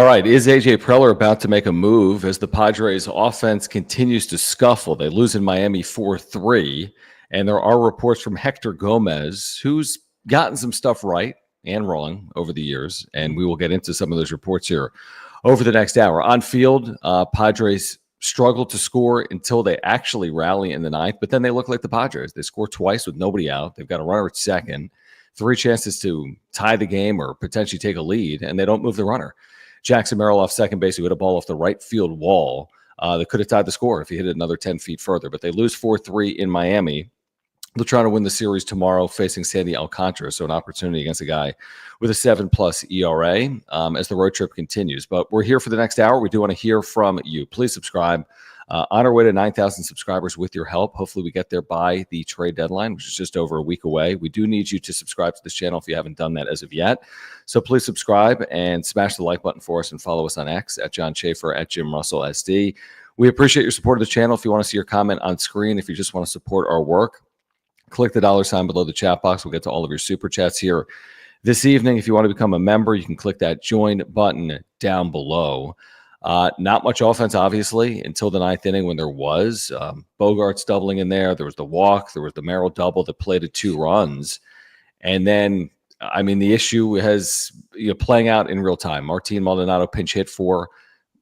right. Is AJ Preller about to make a move as the Padres offense continues to scuffle? They lose in Miami 4-3. And there are reports from Hector Gomez, who's gotten some stuff right and wrong over the years. And we will get into some of those reports here over the next hour. On field, Padres struggle to score until they actually rally in the ninth. But then they look like the Padres. They score twice with nobody out. They've got a runner at second, 3 chances to tie the game or potentially take a lead, and they don't move the runner. Jackson Merrill off second base, who hit a ball off the right field wall that could have tied the score if he hit it another 10 feet further. But they lose 4-3 in Miami. They'll try to win the series tomorrow facing Sandy Alcantara, so an opportunity against a guy with a 7+ ERA as the road trip continues. But we're here for the next hour. We do want to hear from you. Please subscribe. On our way to 9,000 subscribers with your help. Hopefully we get there by the trade deadline, which is just over a week away. We do need you to subscribe to this channel if you haven't done that as of yet. So please subscribe and smash the like button for us and follow us on X at John Schaefer, at Jim Russell SD. We appreciate your support of the channel. If you want to see your comment on screen, if you just want to support our work, click the $ below the chat box. We'll get to all of your super chats here this evening. If you want to become a member, you can click that join button down below. Not much offense, obviously, until the 9th inning when there was. Bogarts doubling in there. There was the walk. There was the Merrill double that played at 2 runs. And then, I mean, the issue has playing out in real time. Martin Maldonado pinch hit for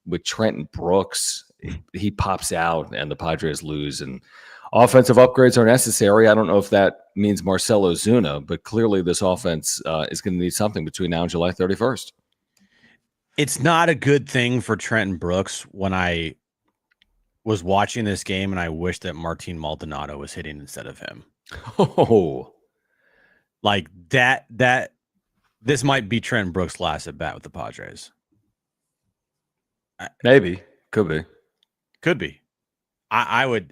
with Trenton Brooks. He pops out and the Padres lose. And offensive upgrades are necessary. I don't know if that means Marcell Ozuna, but clearly this offense is going to need something between now and July 31st. It's not a good thing for Trenton Brooks when I was watching this game, and I wish that Martin Maldonado was hitting instead of him. Oh, like that this might be Trenton Brooks' last at bat with the Padres. Maybe. Could be.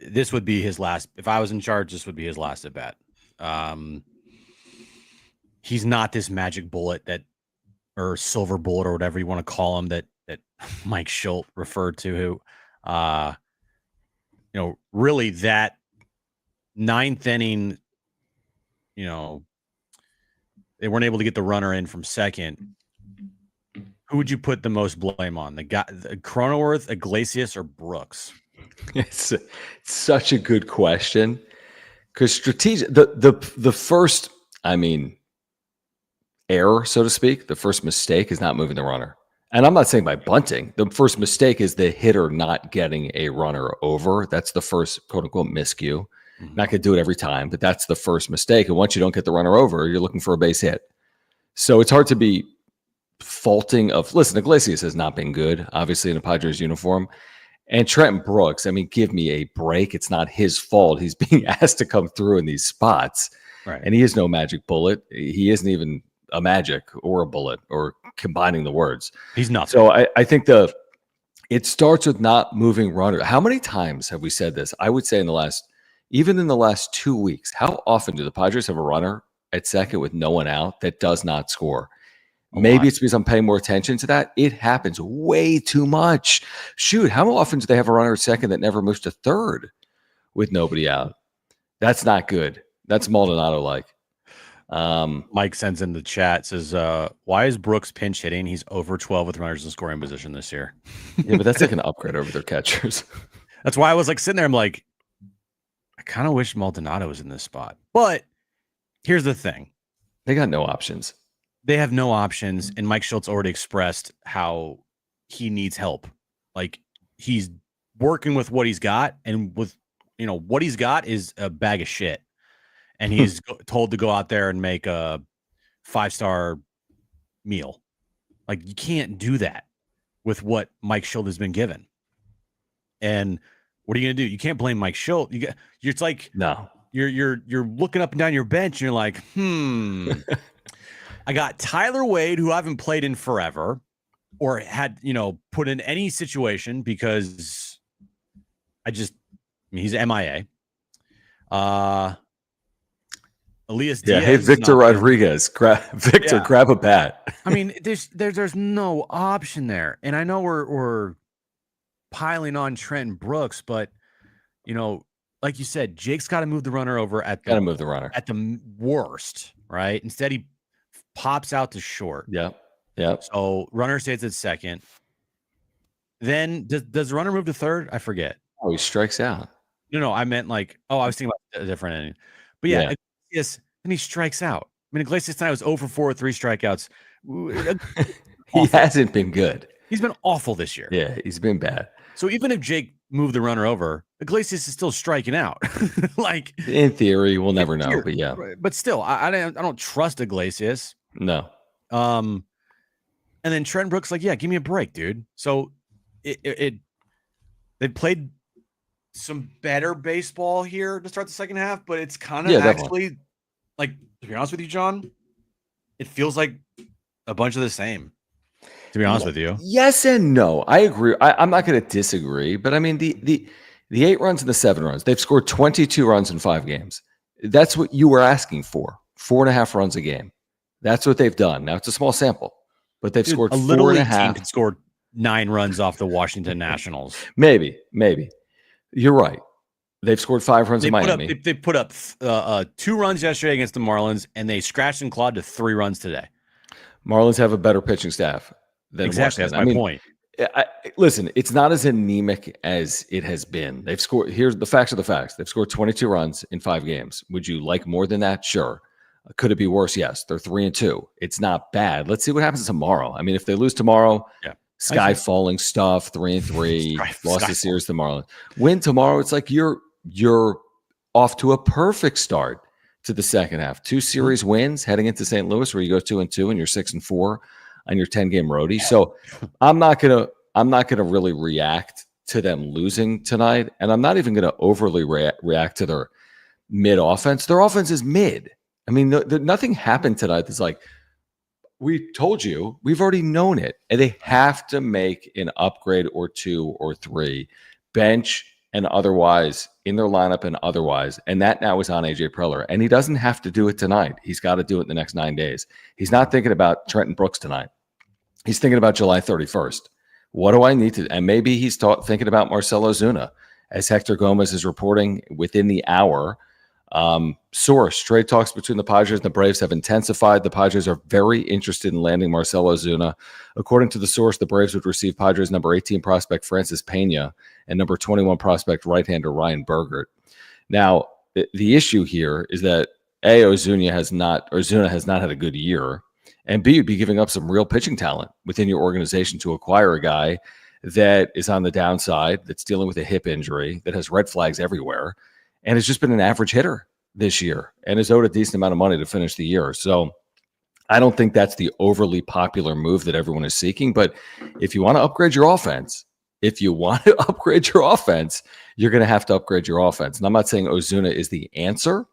This would be his last. If I was in charge, this would be his last at bat. He's not this magic bullet or silver bullet or whatever you want to call him that Mike Schultz referred to, who, really that 9th inning, they weren't able to get the runner in from second. Who would you put the most blame on? The guy, Cronenworth, Iglesias, or Brooks? It's such a good question because the first, error, so to speak, the first mistake is not moving the runner. And I'm not saying by bunting. The first mistake is the hitter not getting a runner over. That's the first quote-unquote miscue. Mm-hmm. Not going to do it every time, but that's the first mistake. And once you don't get the runner over, you're looking for a base hit. So it's hard to be faulting of, listen, Iglesias has not been good, obviously, in a Padres uniform. And Trenton Brooks, give me a break. It's not his fault. He's being asked to come through in these spots. Right. And he is no magic bullet. He isn't even a magic or a bullet or combining the words. He's not. So I think it starts with not moving runner. How many times have we said this? I would say even in the last 2 weeks, how often do the Padres have a runner at second with no one out that does not score? Maybe it's because I'm paying more attention to that. It happens way too much. Shoot, how often do they have a runner at second that never moves to third with nobody out? That's not good. That's Maldonado-like. Mike sends in the chat, says, why is Brooks pinch hitting? He's over 12 with runners in scoring position this year. Yeah, but that's like an upgrade over their catchers. That's why I was sitting there. I'm like, I kind of wish Maldonado was in this spot. But here's the thing. They got no options. They have no options. And Mike Schultz already expressed how he needs help. He's working with what he's got. And with, what he's got is a bag of shit. And he's told to go out there and make a 5-star meal. You can't do that with what Mike Schultz has been given. And what are you going to do? You can't blame Mike Schultz. It's like, no, you're looking up and down your bench and you're like, I got Tyler Wade, who I haven't played in forever or had, put in any situation because he's MIA. Elias Diaz. Yeah, hey, Victor Rodriguez. Grab a bat. There's no option there. And I know we're piling on Trenton Brooks, but like you said, Jake's got to move the runner over at the worst, right? Instead, he pops out to short. Yeah. So runner stays at second. then does the runner move to third? I forget. Oh, he strikes out. No, I meant like, I was thinking about a different ending. But Yeah. Iglesias, then he strikes out. I mean, Iglesias tonight was 0 for 4 with 3 strikeouts. He hasn't been good. He's been awful this year. Yeah, he's been bad. So even if Jake moved the runner over, Iglesias is still striking out. Like, in theory, we'll never know. But yeah, but still, I don't trust Iglesias. no. And then Trent Brooks, like, yeah, give me a break, dude. So they played some better baseball here to start the second half, but it's kind of actually, like, to be honest with you, John, it feels like a bunch of the same. To be honest with you, yes and no. I agree. I'm not going to disagree, but I mean the 8 runs and the 7 runs. They've scored 22 runs in 5 games. That's what you were asking for. 4.5 runs a game. That's what they've done. Now it's a small sample, but they've scored a little 4.5. team could score 9 runs off the Washington Nationals. Maybe. You're right. They've scored 5 runs in Miami. They put up 2 runs yesterday against the Marlins, and they scratched and clawed to 3 runs today. Marlins have a better pitching staff than exactly. Washington. That's my point. Listen, it's not as anemic as it has been. They've scored. Here's the facts of the facts. They've scored 22 runs in 5 games. Would you like more than that? Sure. Could it be worse? Yes. They're 3-2. It's not bad. Let's see what happens tomorrow. I mean, if they lose tomorrow, sky falling stuff, 3-3, lost the series to Marlins. Win tomorrow, it's like you're off to a perfect start to the second half. 2 series wins heading into St. Louis, where you go 2-2 and you're 6-4 on your 10-game roadie. So I'm not gonna really react to them losing tonight, and I'm not even gonna overly react to their mid offense. Their offense is mid. I mean, nothing happened tonight that's like, we told you, we've already known it. And they have to make an upgrade or 2 or 3, bench and otherwise, in their lineup and otherwise. And that now is on AJ Preller. And he doesn't have to do it tonight. He's got to do it in the next 9 days. He's not thinking about Trenton Brooks tonight. He's thinking about July 31st. What do I need to? And maybe he's thinking about Marcell Ozuna, as Hector Gomez is reporting within the hour. Source, trade talks between the Padres and the Braves have intensified. The Padres are very interested in landing Marcell Ozuna. According to the source, the Braves would receive Padres number 18 prospect Francis Pena and number 21 prospect right-hander Ryan Bergert. Now, the issue here is that A, Ozuna has not had a good year, and B, you'd be giving up some real pitching talent within your organization to acquire a guy that is on the downside, that's dealing with a hip injury, that has red flags everywhere, and has just been an average hitter this year and is owed a decent amount of money to finish the year. So I don't think that's the overly popular move that everyone is seeking. But if you want to upgrade your offense, you're going to have to upgrade your offense. And I'm not saying Ozuna is the answer,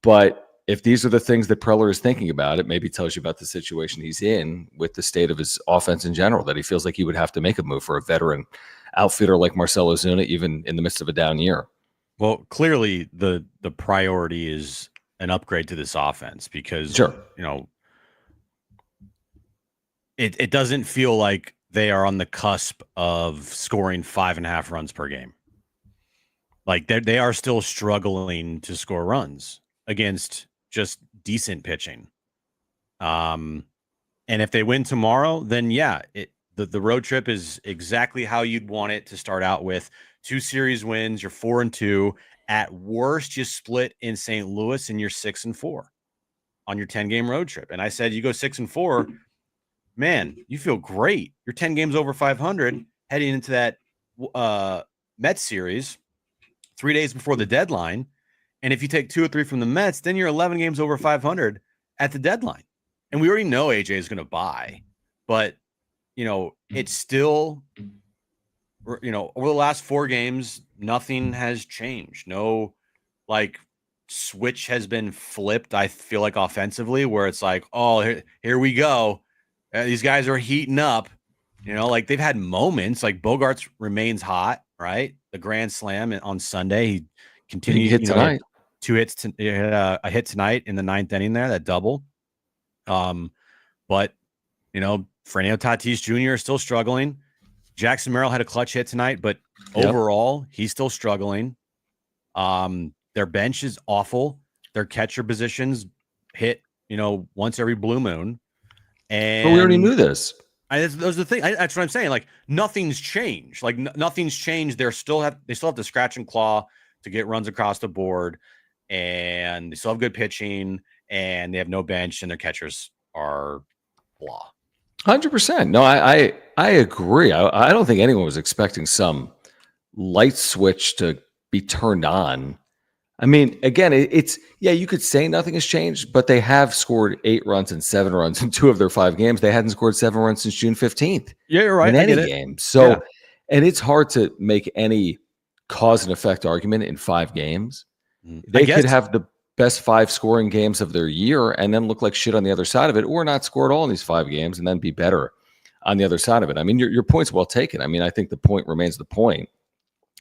but if these are the things that Preller is thinking about, it maybe tells you about the situation he's in with the state of his offense in general, that he feels like he would have to make a move for a veteran outfielder like Marcell Ozuna, even in the midst of a down year. Well, clearly the priority is an upgrade to this offense because, it doesn't feel like they are on the cusp of scoring 5.5 runs per game. Like they are still struggling to score runs against just decent pitching. And if they win tomorrow, then the road trip is exactly how you'd want it to start out with. 2 series wins, you're 4-2. At worst, you split in St. Louis and you're 6-4 on your 10-game road trip. And I said, you go 6-4, man, you feel great. You're 10 games over 500 heading into that Mets series 3 days before the deadline. And if you take 2 or 3 from the Mets, then you're 11 games over 500 at the deadline. And we already know AJ is going to buy, but it's still, over the last 4 games, nothing has changed. No, switch has been flipped. I feel like offensively, where it's like, oh, here we go. These guys are heating up. They've had moments. Like Bogarts remains hot, right? The grand slam on Sunday. He continued. Hit tonight. 2 hits. He had a hit tonight in the 9th inning there. That double. But Fernando Tatis Jr. is still struggling. Jackson Merrill had a clutch hit tonight, but overall, he's still struggling. Their bench is awful. Their catcher positions hit, once every blue moon. And but we already knew this. Those are the thing. That's what I'm saying. Like nothing's changed. Like nothing's changed. They still have to scratch and claw to get runs across the board, and they still have good pitching, and they have no bench, and their catchers are blah. 100%. No, I agree. I don't think anyone was expecting some light switch to be turned on. I mean, again, it's you could say nothing has changed, but they have scored 8 runs and 7 runs in 2 of their 5 games. They hadn't scored 7 runs since June 15th. Yeah, you're right. In any game. So, and it's hard to make any cause and effect argument in 5 games. They could have the best 5 scoring games of their year and then look like shit on the other side of it, or not score at all in these 5 games and then be better on the other side of it. I mean, your point's well taken. I mean, I think the point remains the point.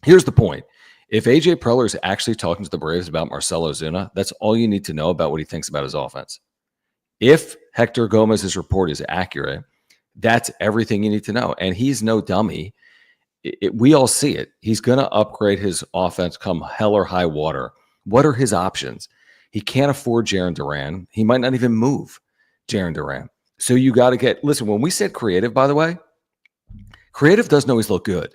Here's the point. If AJ Preller is actually talking to the Braves about Marcell Ozuna, that's all you need to know about what he thinks about his offense. If Hector Gomez's report is accurate, that's everything you need to know. And he's no dummy. We all see it. He's going to upgrade his offense come hell or high water. What are his options? He can't afford Jarren Duran. He might not even move Jarren Duran. So you got to listen, when we said creative, by the way, creative doesn't always look good.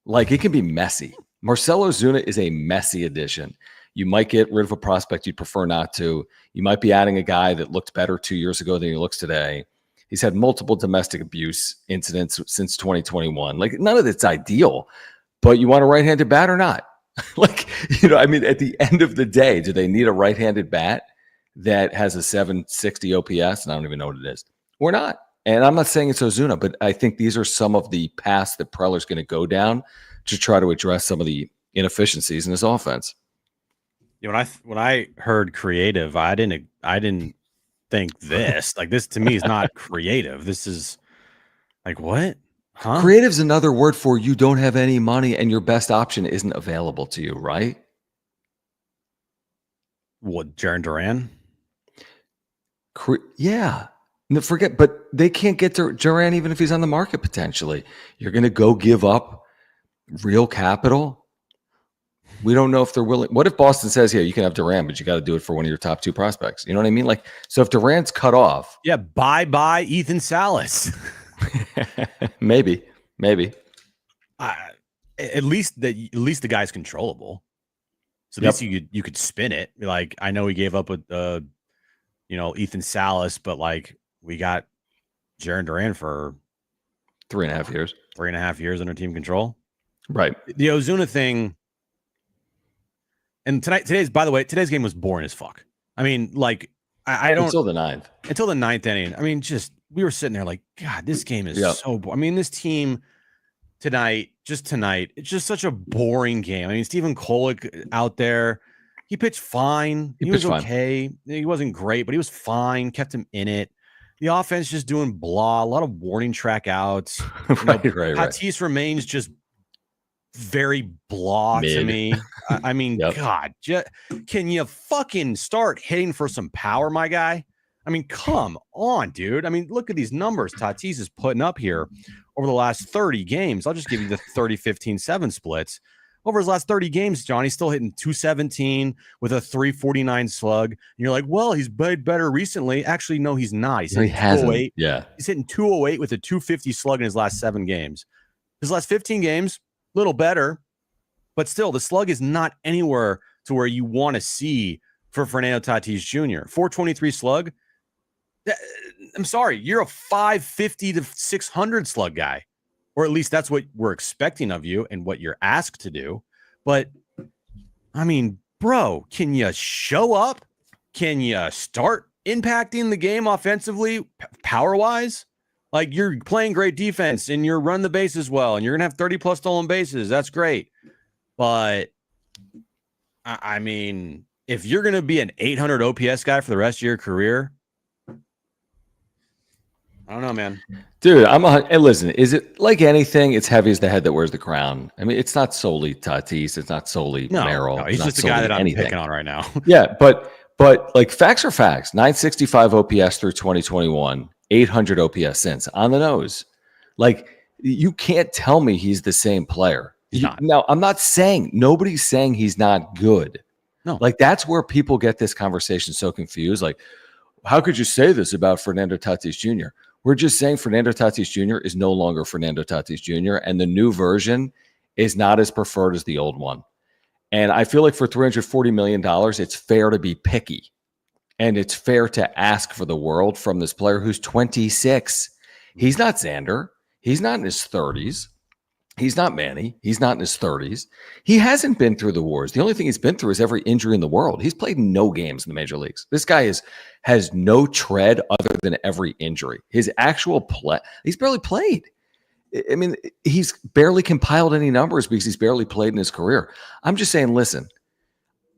Like it can be messy. Marcell Ozuna is a messy addition. You might get rid of a prospect you'd prefer not to. You might be adding a guy that looked better 2 years ago than he looks today. He's had multiple domestic abuse incidents since 2021. Like none of it's ideal, but you want a right-handed bat or not? Like, I mean, at the end of the day, do they need a right-handed bat that has a 760 OPS? And I don't even know what it is or not. And I'm not saying it's Ozuna, but I think these are some of the paths that Preller's going to go down to try to address some of the inefficiencies in his offense. When I heard creative, I didn't think this. Like this to me is not creative. This is like what? Huh? Creative's another word for you don't have any money and your best option isn't available to you, right? What, Jarren Duran? Yeah. No, forget, but they can't get to Duran even if he's on the market potentially. You're going to go give up real capital. We don't know if they're willing. What if Boston says, yeah, you can have Duran, but you got to do it for one of your top 2 prospects? You know what I mean? Like, so if Duran's cut off. Yeah, bye Ethan Salas. maybe. At least the guy's controllable. So at least you could spin it. Like, I know he gave up with Ethan Salas, but like we got Jarren Duran for 3.5 years. 3.5 years under team control. Right. The Ozuna thing. And today's game was boring as fuck. I mean, like I don't until the 9th inning. I mean, just we were sitting there like, God, this game is so boring. I mean, this team tonight, it's just such a boring game. I mean, Stephen Kolek out there, he pitched fine. He was okay. He wasn't great, but he was fine. Kept him in it. The offense just doing blah, a lot of warning track outs. Right. Tatis remains just very blah to me. I mean, God, can you fucking start hitting for some power, my guy? I mean, come on, dude. I mean, look at these numbers Tatis is putting up here over the last 30 games. I'll just give you the 30-15-7 splits. Over his last 30 games, John, he's still hitting 217 with a 349 slug. And you're like, well, he's played better recently. Actually, no, he's not. He's hitting 208. Yeah. He's hitting 208 with a 250 slug in his last 7 games. His last 15 games, a little better, but still, the slug is not anywhere to where you want to see for Fernando Tatis Jr. 423 slug. I'm sorry, you're a 550 to 600 slug guy. Or at least that's what we're expecting of you and what you're asked to do. But, I mean, bro, can you show up? Can you start impacting the game offensively, power-wise? Like, you're playing great defense and you're running the bases well and you're going to have 30-plus stolen bases. That's great. But, I mean, if you're going to be an 800 OPS guy for the rest of your career, I don't know, man. Dude, hey, listen, is it like anything? It's heavy as the head that wears the crown. I mean, it's not solely Tatis. It's not solely Merrill. No, he's just the guy that I'm picking on right now. Yeah, but like facts are facts. 965 OPS through 2021, 800 OPS since. On the nose. Like, you can't tell me he's the same player. He's not. Now, I'm not saying, nobody's saying he's not good. No. Like, that's where people get this conversation so confused. Like, how could you say this about Fernando Tatis Jr.? We're just saying Fernando Tatis Jr. is no longer Fernando Tatis Jr., and the new version is not as preferred as the old one. And I feel like for $340 million, it's fair to be picky. And it's fair to ask for the world from this player who's 26. He's not Xander. He's not in his 30s. He's not Manny. He's not in his 30s. He hasn't been through the wars. The only thing he's been through is every injury in the world. He's played no games in the major leagues. This guy has no tread other than every injury. His actual play, he's barely played. I mean, he's barely compiled any numbers because he's barely played in his career. I'm just saying, listen,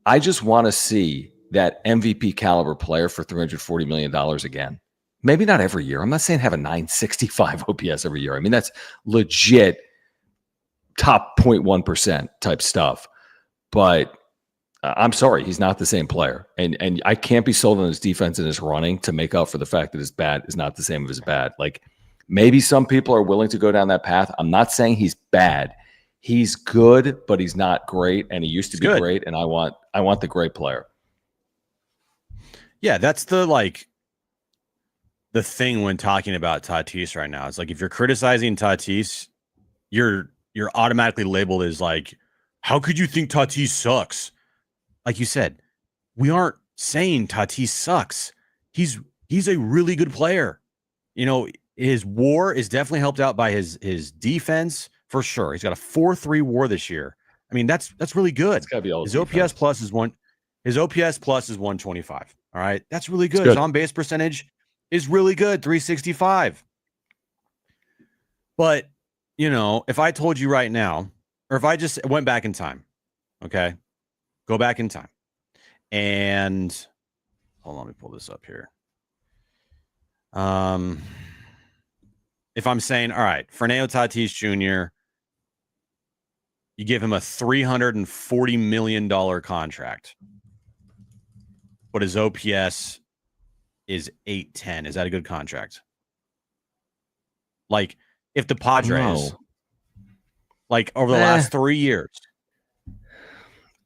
I just want to see that MVP caliber player for $340 million again. Maybe not every year. I'm not saying have a 965 OPS every year. I mean, that's legit top 0.1% type stuff. But I'm sorry, he's not the same player. And I can't be sold on his defense and his running to make up for the fact that his bat is not the same as his bad. Like, maybe some people are willing to go down that path. I'm not saying he's bad. He's good, but he's not great. And he used to be great. And I want the great player. Yeah, that's the thing when talking about Tatis right now. It's like, if you're criticizing Tatis, you're automatically labeled as like, how could you think Tatis sucks? Like you said, we aren't saying Tatis sucks. He's a really good player. You know, his WAR is definitely helped out by his defense for sure. He's got a 4.3 WAR this year. I mean, that's really good. It's gotta be all his defense. OPS plus is 125. All right, that's really good. His on base percentage is really good, 365. But you know, if I told you right now, or if I just went back in time, okay, go back in time, and hold on, let me pull this up here. If I'm saying, all right, Fernando Tatis Jr., you give him a $340 million contract, but his OPS is 810. Is that a good contract? Like, if the Padres, like over the last 3 years.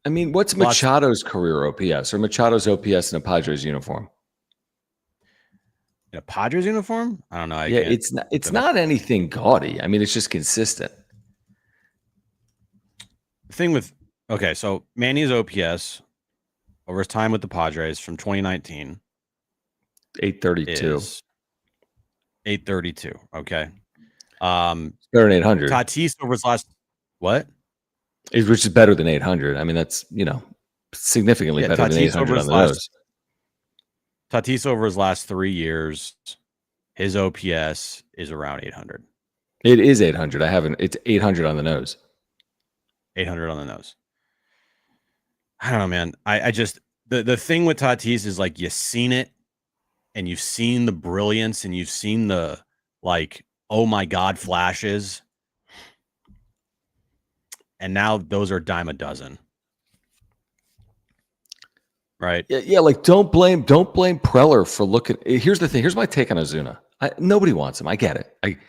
I mean, what's Machado's career OPS or Machado's OPS in a Padres uniform? In a Padres uniform? I don't know. It's not anything gaudy. I mean, it's just consistent. The thing with, okay, so Manny's OPS over his time with the Padres from 2019. 832. 832. Okay. Better than 800. Tatis over his last, what? Which is better than 800. I mean, that's, significantly better than 800 on the nose. Tatis over his last 3 years, his OPS is around 800. It is 800. It's 800 on the nose. 800 on the nose. I don't know, man. I just, the thing with Tatis is like, you've seen it and you've seen the brilliance and you've seen the oh my God flashes. And now those are dime a dozen. Right. Yeah. Like, don't blame Preller for looking. Here's the thing. Here's my take on Ozuna. Nobody wants him. I get it.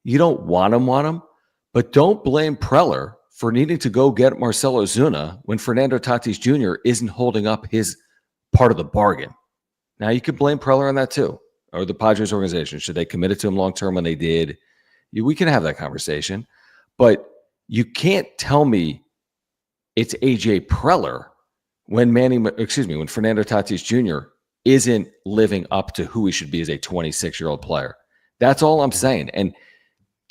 You don't want him, but don't blame Preller for needing to go get Marcell Ozuna when Fernando Tatis Jr. isn't holding up his part of the bargain. Now, you could blame Preller on that too, or the Padres organization. Should they commit it to him long term when they did? We can have that conversation, but you can't tell me it's AJ Preller when Fernando Tatis Jr. isn't living up to who he should be as a 26-year-old player. That's all I'm saying. And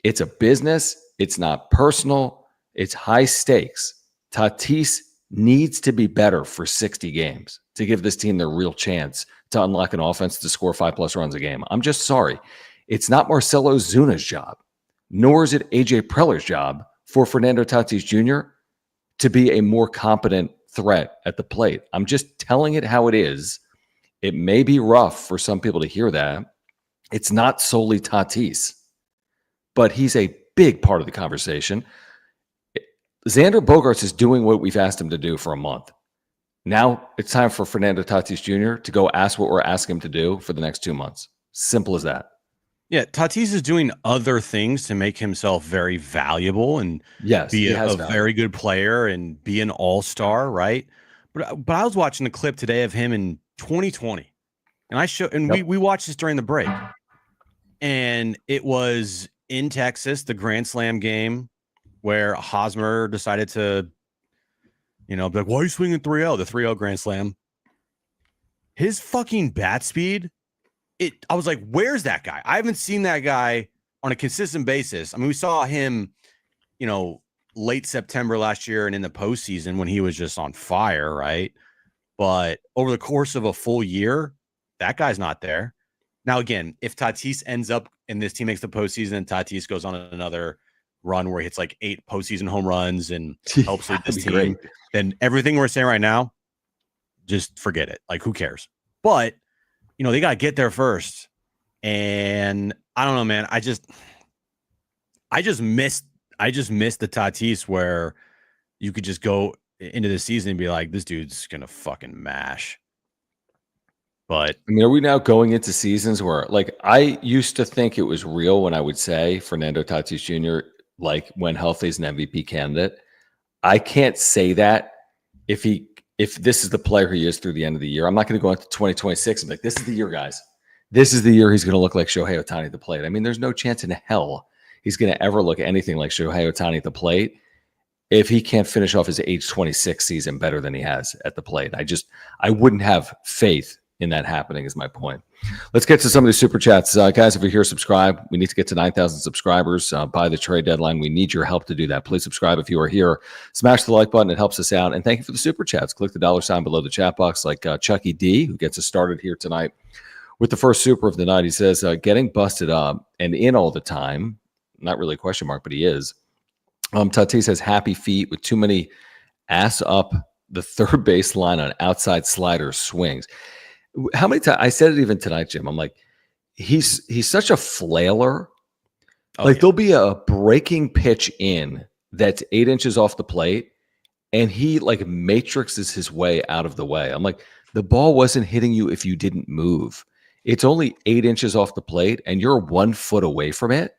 it's a business. It's not personal. It's high stakes. Tatis needs to be better for 60 games to give this team their real chance to unlock an offense to score 5+ runs a game. I'm just sorry. It's not Marcell Ozuna's job, nor is it AJ Preller's job for Fernando Tatis Jr. to be a more competent threat at the plate. I'm just telling it how it is. It may be rough for some people to hear that. It's not solely Tatis, but he's a big part of the conversation. Xander Bogaerts is doing what we've asked him to do for a month. Now it's time for Fernando Tatis Jr. to go ask what we're asking him to do for the next 2 months. Simple as that. Yeah, Tatis is doing other things to make himself very valuable and be a very good player and be an all-star, right? But I was watching the clip today of him in 2020, and we watched this during the break, And it was in Texas, the Grand Slam game, where Hosmer decided to, be like, why are you swinging 3-0? The 3-0 Grand Slam. His fucking bat speed, I was like, where's that guy? I haven't seen that guy on a consistent basis. I mean, we saw him, late September last year and in the postseason when he was just on fire, right? But over the course of a full year, that guy's not there. Now, again, if Tatis ends up and this team makes the postseason and Tatis goes on another run where he hits like 8 postseason home runs and helps lead this team, then everything we're saying right now, just forget it. Like, who cares? But, they got to get there first. And I don't know, man. I just missed the Tatis where you could just go into the season and be like, this dude's going to fucking mash. But I mean, are we now going into seasons where, like, I used to think it was real when I would say Fernando Tatis Jr., like, when healthy is an MVP candidate. I can't say that if this is the player he is through the end of the year. I'm not going to go into 2026 and be like, this is the year, guys. This is the year he's going to look like Shohei Ohtani at the plate. I mean, there's no chance in hell he's going to ever look anything like Shohei Ohtani at the plate if he can't finish off his age 26 season better than he has at the plate. I wouldn't have faith in that happening is my point. Let's get to some of the super chats. Guys, if you're here, subscribe. We need to get to 9,000 subscribers by the trade deadline. We need your help to do that. Please subscribe if you are here. Smash the like button. It helps us out. And thank you for the super chats. Click the $sign below the chat box, like Chucky D, who gets us started here tonight with the first super of the night. He says, getting busted up and in all the time, not really a question mark, but he is. Tatis has happy feet with too many ass up the third base line on outside slider swings. How many times I said it even tonight, Jim? I'm like, he's such a flailer. There'll be a breaking pitch in that's 8 inches off the plate, and he like matrixes his way out of the way. I'm like, the ball wasn't hitting you if you didn't move. It's only 8 inches off the plate, and you're 1 foot away from it.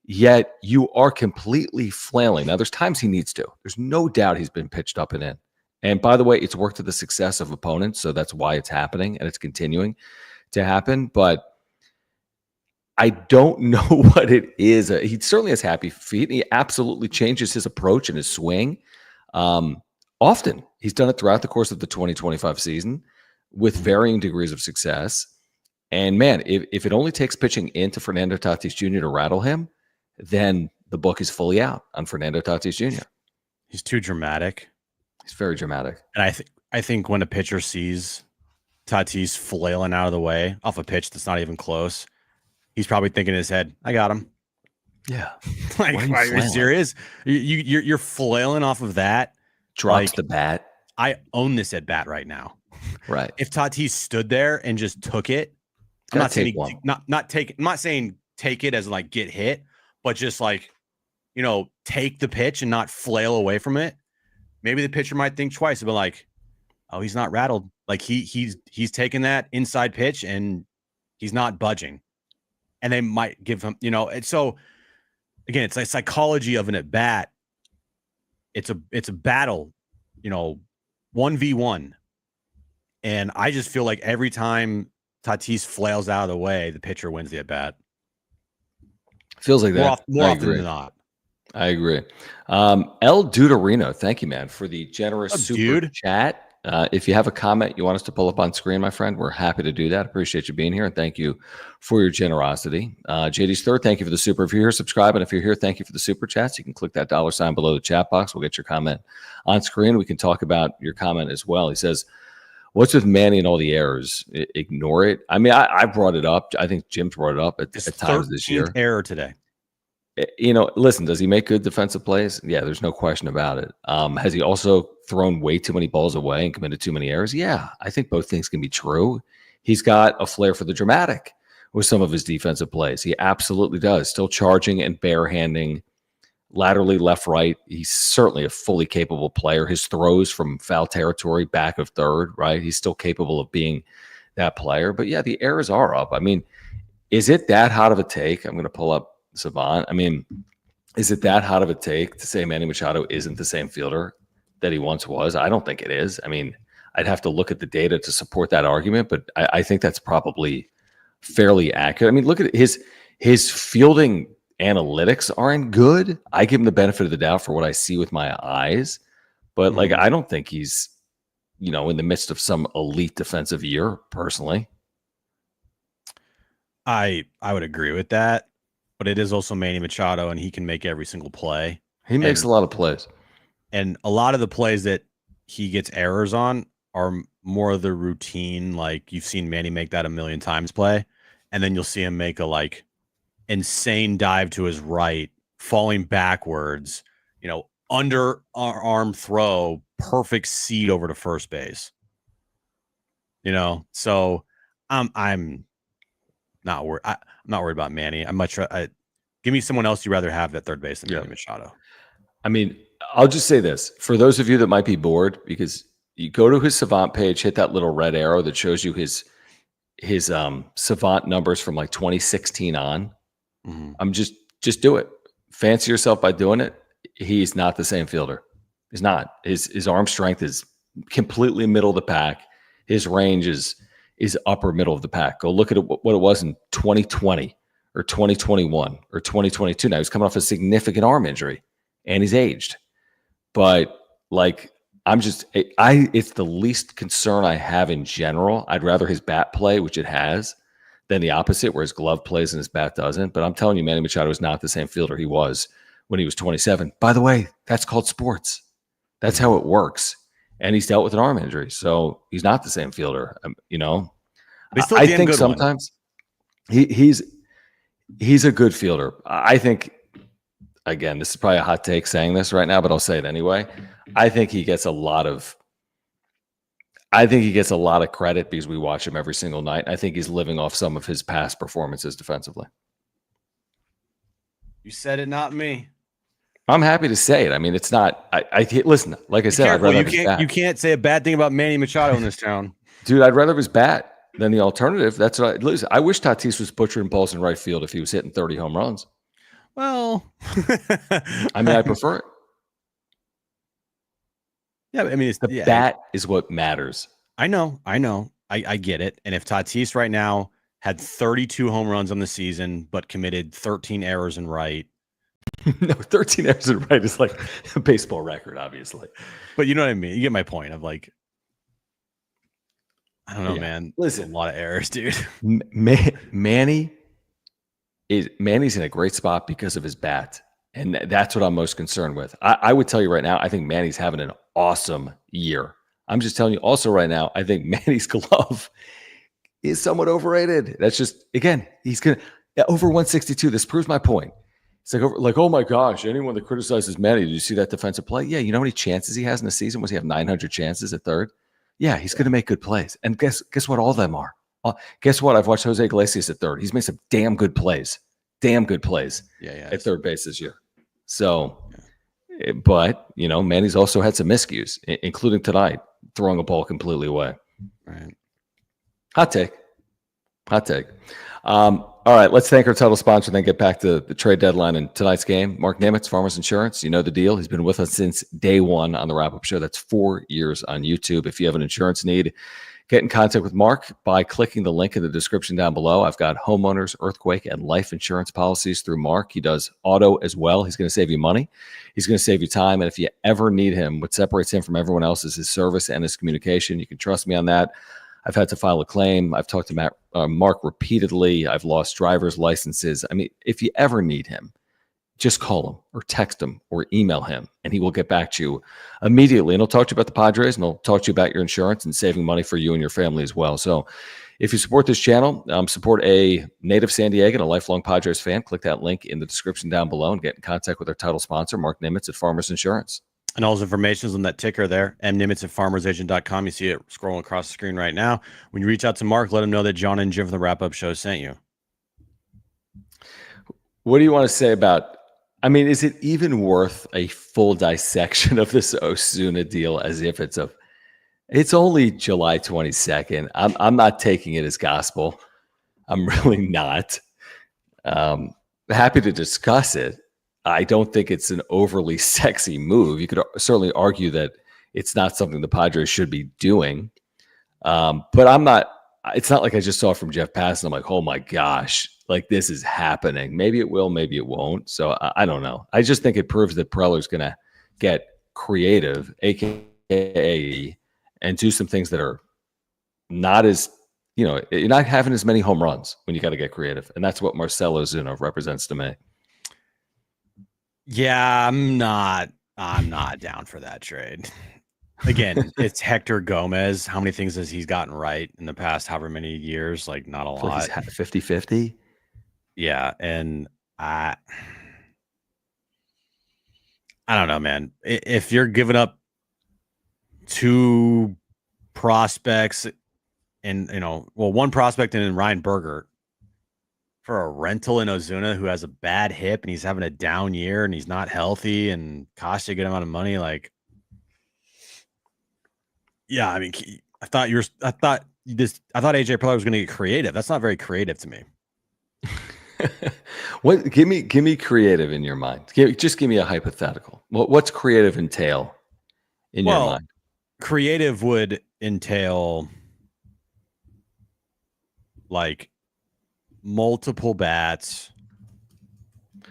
Yet you are completely flailing. Now, there's times he needs to. There's no doubt he's been pitched up and in. And by the way, it's worked to the success of opponents, so that's why it's happening, and it's continuing to happen. But I don't know what it is. He certainly has happy feet. He absolutely changes his approach and his swing. Often, he's done it throughout the course of the 2025 season with varying degrees of success. And man, if it only takes pitching into Fernando Tatis Jr. to rattle him, then the book is fully out on Fernando Tatis Jr. He's too dramatic. He's very dramatic. And I think when a pitcher sees Tatis flailing out of the way off a pitch that's not even close, he's probably thinking in his head, I got him. Yeah. Like, are you serious? You're flailing off of that. Drops the bat. I own this at bat right now. Right. If Tatis stood there and just took it, I'm not saying I'm not saying take it as like get hit, but just like, take the pitch and not flail away from it. Maybe the pitcher might think twice about like, oh, he's not rattled. Like he's taking that inside pitch and he's not budging. And they might give him, and so again, it's like psychology of an at bat. It's a battle, 1v1. And I just feel like every time Tatis flails out of the way, the pitcher wins the at bat. Feels like that. More often than not. I agree. El Duderino, thank you, man, for the generous super chat. If you have a comment you want us to pull up on screen, my friend, we're happy to do that. Appreciate you being here, and thank you for your generosity. JD's third, thank you for the super. If you're here, subscribe, and if you're here, thank you for the super chats. You can click that $sign below the chat box. We'll get your comment on screen. We can talk about your comment as well. He says, what's with Manny and all the errors? Ignore it. I mean, I brought it up. I think Jim brought it up at times this year. Error today. Listen, does he make good defensive plays? Yeah, there's no question about it. Has he also thrown way too many balls away and committed too many errors? Yeah, I think both things can be true. He's got a flair for the dramatic with some of his defensive plays. He absolutely does. Still charging and barehanding laterally left, right. He's certainly a fully capable player. His throws from foul territory, back of third, right? He's still capable of being that player. But yeah, the errors are up. I mean, is it that hot of a take? I'm going to pull up Savant. I mean, is it that hot of a take to say Manny Machado isn't the same fielder that he once was? I don't think it is. I mean, I'd have to look at the data to support that argument, but I think that's probably fairly accurate. I mean, look at his His fielding analytics aren't good. I give him the benefit of the doubt for what I see with my eyes, but like I don't think he's, in the midst of some elite defensive year personally. I would agree with that, but it is also Manny Machado, and he can make every single play. He makes a lot of plays. And a lot of the plays that he gets errors on are more of the routine, like you've seen Manny make that a million times play, and then you'll see him make a insane dive to his right, falling backwards, under arm throw, perfect seed over to first base. So I'm not worried. I'm not worried about Manny. Give me someone else you'd rather have at third base than Manny Machado. I mean, I'll just say this for those of you that might be bored, because you go to his Savant page, hit that little red arrow that shows you his Savant numbers from 2016 on. I'm just do it. Fancy yourself by doing it. He's not the same fielder. He's not. His arm strength is completely middle of the pack. His range is upper middle of the pack. Go look at what it was in 2020 or 2021 or 2022. Now he's coming off a significant arm injury and he's aged. But it's the least concern I have in general. I'd rather his bat play, which it has, than the opposite, where his glove plays and his bat doesn't. But I'm telling you, Manny Machado is not the same fielder he was when he was 27. By the way, that's called sports. That's how it works. And he's dealt with an arm injury, so he's not the same fielder. I think sometimes he's a good fielder. I think, again, this is probably a hot take saying this right now, but I'll say it anyway. I think he gets a lot of credit because we watch him every single night. I think he's living off some of his past performances defensively. You said it, not me. I'm happy to say it. I mean, it's not. Listen. Like I said, I'd rather you can't say a bad thing about Manny Machado in this town, dude. I'd rather have his bat than the alternative. That's what. Listen, I wish Tatis was butchering balls in right field if he was hitting 30 home runs. Well, I mean, I prefer it. Yeah, I mean, bat is what matters. I know. I get it. And if Tatis right now had 32 home runs on the season, but committed 13 errors in right. No, 13 errors in right is like a baseball record, obviously. But you know what I mean? You get my point of I don't know, man. Listen, a lot of errors, dude. Manny's in a great spot because of his bat. And that's what I'm most concerned with. I would tell you right now, I think Manny's having an awesome year. I'm just telling you also right now, I think Manny's glove is somewhat overrated. That's just, again, he's going to, over 162. This proves my point. It's oh my gosh, anyone that criticizes Manny, did you see that defensive play? Yeah, you know how many chances he has in the season? Was he have 900 chances at third? Yeah, he's going to make good plays. And guess what all of them are? Guess what? I've watched Jose Iglesias at third. He's made some damn good plays. At third base this year. So, but, Manny's also had some miscues, including tonight, throwing a ball completely away. Right. Hot take. All right, let's thank our title sponsor and then get back to the trade deadline and tonight's game. Mark Nimitz, Farmers Insurance. You know the deal. He's been with us since day one on the wrap-up show. That's 4 years on YouTube. If you have an insurance need, get in contact with Mark by clicking the link in the description down below. I've got homeowners, earthquake, and life insurance policies through Mark. He does auto as well. He's going to save you money. He's going to save you time. And if you ever need him, what separates him from everyone else is his service and his communication. You can trust me on that. I've had to file a claim. I've talked to Mark repeatedly. I've lost driver's licenses. I mean, if you ever need him, just call him or text him or email him, and he will get back to you immediately. And he'll talk to you about the Padres, and he'll talk to you about your insurance and saving money for you and your family as well. So if you support this channel, support a native San Diego and a lifelong Padres fan, click that link in the description down below and get in contact with our title sponsor, Mark Nimitz at Farmers Insurance. And all his information is on that ticker there, mnimitz at farmersagent.com. You see it scrolling across the screen right now. When you reach out to Mark, let him know that John and Jim from the wrap-up show sent you. What do you want to say about, is it even worth a full dissection of this Osuna deal as if it's only July 22nd. I'm not taking it as gospel. I'm really not. Happy to discuss it. I don't think it's an overly sexy move. You could certainly argue that it's not something the Padres should be doing. But I'm not it's not like I just saw it from Jeff Passan. I'm like, oh my gosh, like this is happening. Maybe it will, maybe it won't. So I don't know. I just think it proves that Preller's going to get creative, aka, and do some things that are not as, you're not having as many home runs when you got to get creative, and that's what Marcell Ozuna represents to me. Yeah, I'm not down for that trade. Again, it's Hector Gomez. How many things has he gotten right in the past however many years? Like, not a lot. Like he's 50-50. Yeah, and I don't know, man. If you're giving up 2 prospects and, one prospect and then Ryan Berger for a rental in Ozuna who has a bad hip and he's having a down year and he's not healthy and costs you a good amount of money, like, yeah, I mean, I thought AJ Preller was going to get creative. That's not very creative to me. What? Give me creative in your mind. Just give me a hypothetical. What's creative entail in your mind? Creative would entail like multiple bats.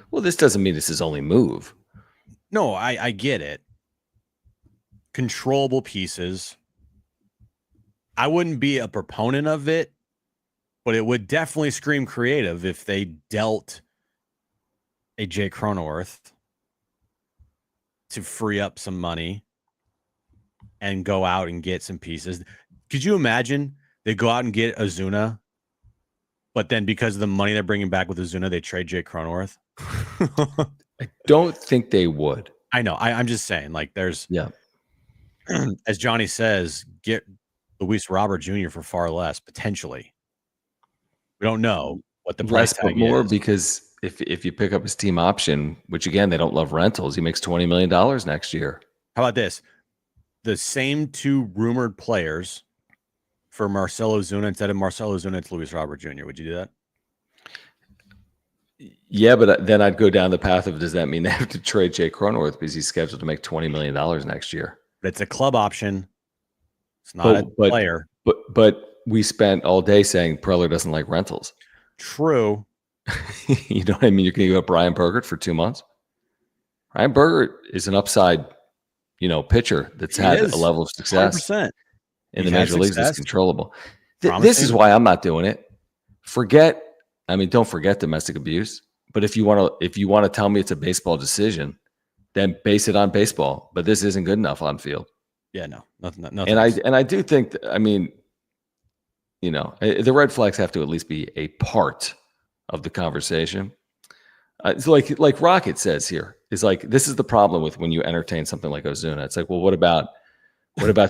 Well, this doesn't mean this is only move. No, I get it. Controllable pieces. I wouldn't be a proponent of it, but it would definitely scream creative if they dealt a Jay Cronenworth to free up some money and go out and get some pieces. Could you imagine they go out and get Ozuna, but then because of the money they're bringing back with Ozuna, they trade Jay Cronenworth? I don't think they would. I know. I'm just saying, like, there's, as Johnny says, get Luis Robert Jr. for far less, potentially. We don't know what the price tag more is. Because if you pick up his team option, which again, they don't love rentals, he makes $20 million next year. How about this? The same 2 rumored players for Marcell Ozuna instead of Marcell Ozuna, it's Luis Robert Jr. Would you do that? Yeah, but then I'd go down the path of, does that mean they have to trade Jay Cronenworth because he's scheduled to make $20 million next year? But it's a club option. It's not a player. But we spent all day saying Preller doesn't like rentals. True. You know what I mean? You're going to give up Ryan Berger for 2 months. Ryan Berger is an upside, pitcher that's had a level of success 100%. in the major leagues that's controllable. This is why I'm not doing it. Don't forget domestic abuse. But if you want to tell me it's a baseball decision, then base it on baseball. But this isn't good enough on field. Yeah, no, nothing. And I do think, the red flags have to at least be a part of the conversation. It's like Rocket says here, is like, this is the problem with when you entertain something like Ozuna. It's like, well, what about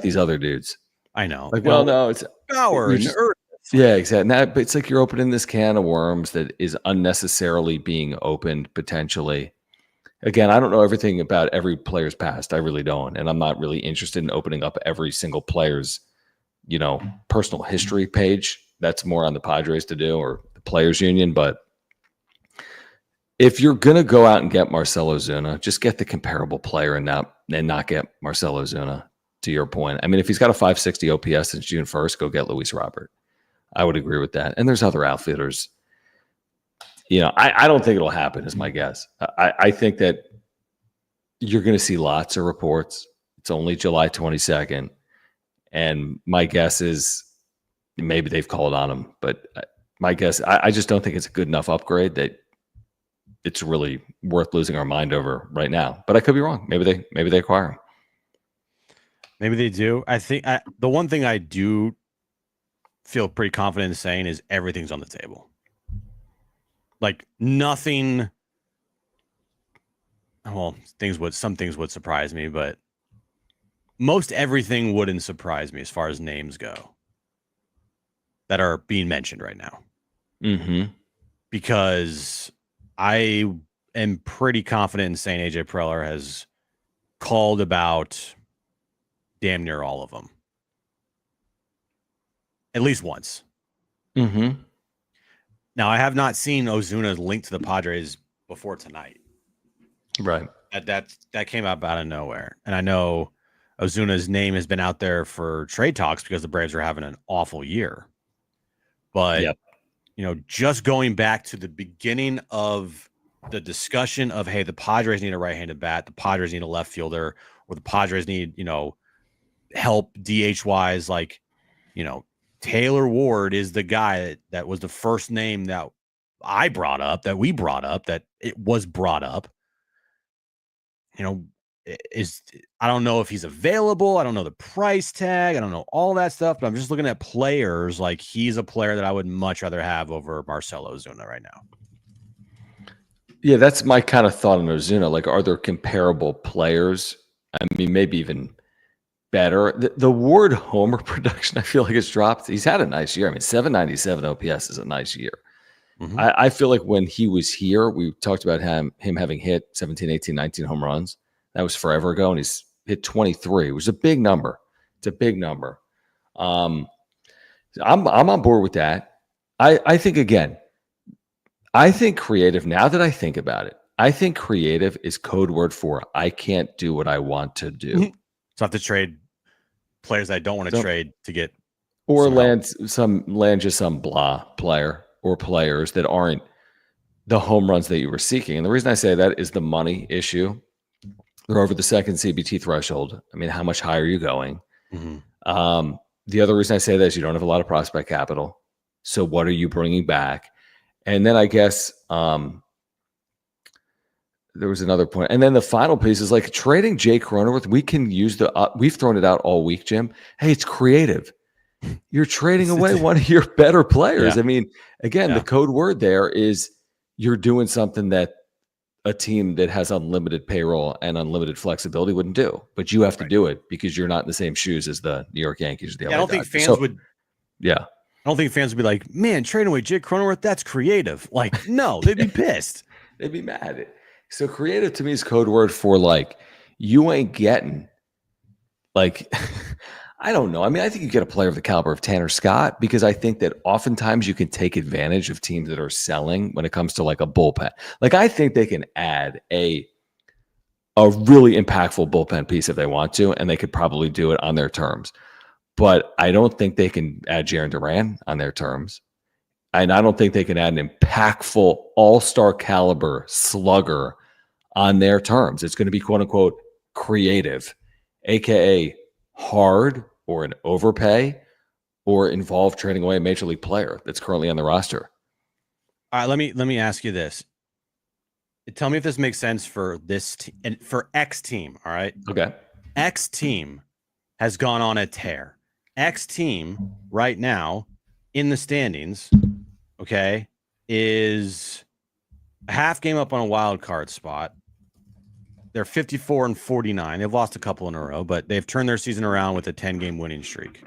these other dudes? I know. Like, well, no, it's power and earth. Yeah, exactly. But it's like you're opening this can of worms that is unnecessarily being opened potentially. Again, I don't know everything about every player's past. I really don't. And I'm not really interested in opening up every single player's, personal history page. That's more on the Padres to do, or the players union. But if you're going to go out and get Marcell Ozuna, just get the comparable player and not get Marcell Ozuna, to your point. I mean, if he's got a 560 OPS since June 1st, go get Luis Robert. I would agree with that. And there's other outfitters. I don't think it'll happen, is my guess. I think that you're going to see lots of reports. It's only July 22nd. And my guess is maybe they've called on him. But my guess, I just don't think it's a good enough upgrade that it's really worth losing our mind over right now. But I could be wrong. Maybe they acquire him. Maybe they do. I think the one thing I do feel pretty confident in saying is everything's on the table. Like nothing. Well, some things would surprise me, but most everything wouldn't surprise me as far as names go that are being mentioned right now. Mm-hmm. Because I am pretty confident in saying AJ Preller has called about damn near all of them. At least once. Mm-hmm. Now, I have not seen Ozuna linked to the Padres before tonight. Right. That came up out of nowhere. And I know Ozuna's name has been out there for trade talks because the Braves are having an awful year. But, Yep. just going back to the beginning of the discussion of, hey, the Padres need a right-handed bat, the Padres need a left fielder, or the Padres need, help DH-wise, like, Taylor Ward is the guy that was the first name that we brought up, that it was brought up. I don't know if he's available. I don't know the price tag. I don't know all that stuff, but I'm just looking at players. Like, he's a player that I would much rather have over Marcell Ozuna right now. Yeah, that's my kind of thought on Ozuna. Like, are there comparable players? I mean, maybe even better. The Ward homer production, I feel like it's dropped. He's had a nice year. I mean, 797 OPS is a nice year. Mm-hmm. I feel like when he was here, we talked about him having hit 17, 18, 19 home runs. That was forever ago, and he's hit 23, which is a big number. It's a big number. I'm on board with that. I think, again, I think creative, now that I think about it, I think creative is code word for I can't do what I want to do. Mm-hmm. So I have to trade players I don't want to trade to get, or land just some blah player or players that aren't the home runs that you were seeking. And the reason I say that is the money issue. They're over the second CBT threshold. I mean, how much higher are you going? Mm-hmm. The other reason I say that is you don't have a lot of prospect capital. So what are you bringing back? And then I guess there was another point. And then the final piece is like trading Jake Cronenworth. We can use we've thrown it out all week, Jim. Hey, it's creative. You're trading away one of your better players. Yeah. I mean, again, the code word there is you're doing something that a team that has unlimited payroll and unlimited flexibility wouldn't do. But you have to do it because you're not in the same shoes as the New York Yankees. I don't think fans would. Yeah. I don't think fans would be like, man, trading away Jake Cronenworth, that's creative. Like, no, they'd be pissed. They'd be mad. So creative to me is code word for like, you ain't getting like, I don't know. I mean, I think you get a player of the caliber of Tanner Scott because I think that oftentimes you can take advantage of teams that are selling when it comes to like a bullpen. Like, I think they can add a really impactful bullpen piece if they want to, and they could probably do it on their terms. But I don't think they can add Jarren Duran on their terms. And I don't think they can add an impactful all-star caliber slugger on their terms. It's going to be quote unquote creative, AKA hard or an overpay or involve trading away a major league player that's currently on the roster. All right, let me ask you this. Tell me if this makes sense for this and for X team. All right. Okay. X team has gone on a tear. X team right now in the standings, okay, is a half game up on a wild card spot. They're 54-49. They've lost a couple in a row, but they've turned their season around with a 10-game winning streak.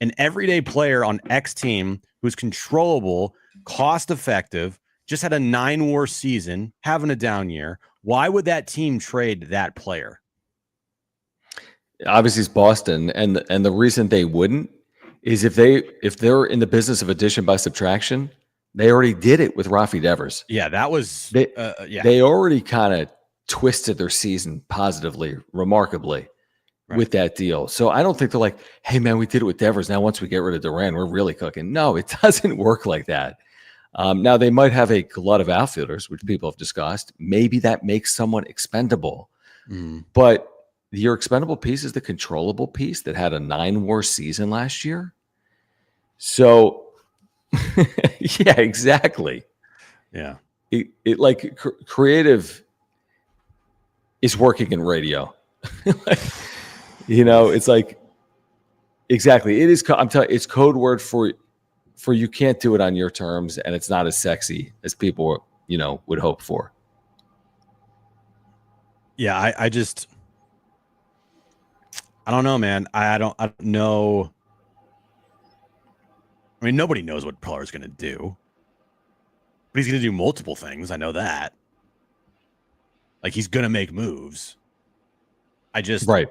An everyday player on X team who's controllable, cost-effective, just had a 9-WAR season, having a down year. Why would that team trade that player? Obviously, it's Boston, and the reason they wouldn't is if they're in the business of addition by subtraction, they already did it with Rafi Devers. Yeah, that was they already kind of twisted their season positively, remarkably, with that deal. So I don't think they're like, hey man, we did it with Devers. Now once we get rid of Duran, we're really cooking. No, it doesn't work like that. Now they might have a lot of outfielders, which people have discussed. Maybe that makes someone expendable, but your expendable piece is the controllable piece that had a 9-WAR season last year. So yeah, exactly. Yeah. It like creative is working in radio. It's like, exactly. It is. I'm telling you, it's code word for you can't do it on your terms, and it's not as sexy as people, would hope for. Yeah, I don't know, man. I don't know. I mean, nobody knows what Preller's going to do, but he's going to do multiple things. I know that. Like, he's going to make moves. I just don't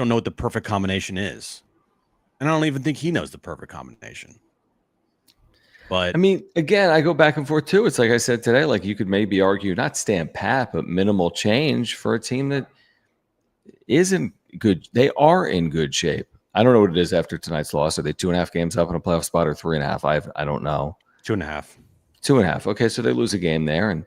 know what the perfect combination is. And I don't even think he knows the perfect combination. But I mean, again, I go back and forth too. It's like I said today, like you could maybe argue not stand pat, but minimal change for a team that isn't good. They are in good shape. I don't know what it is after tonight's loss. Are they 2.5 games up in a playoff spot or 3.5? I don't know. 2.5. 2.5. Okay, so they lose a game there, and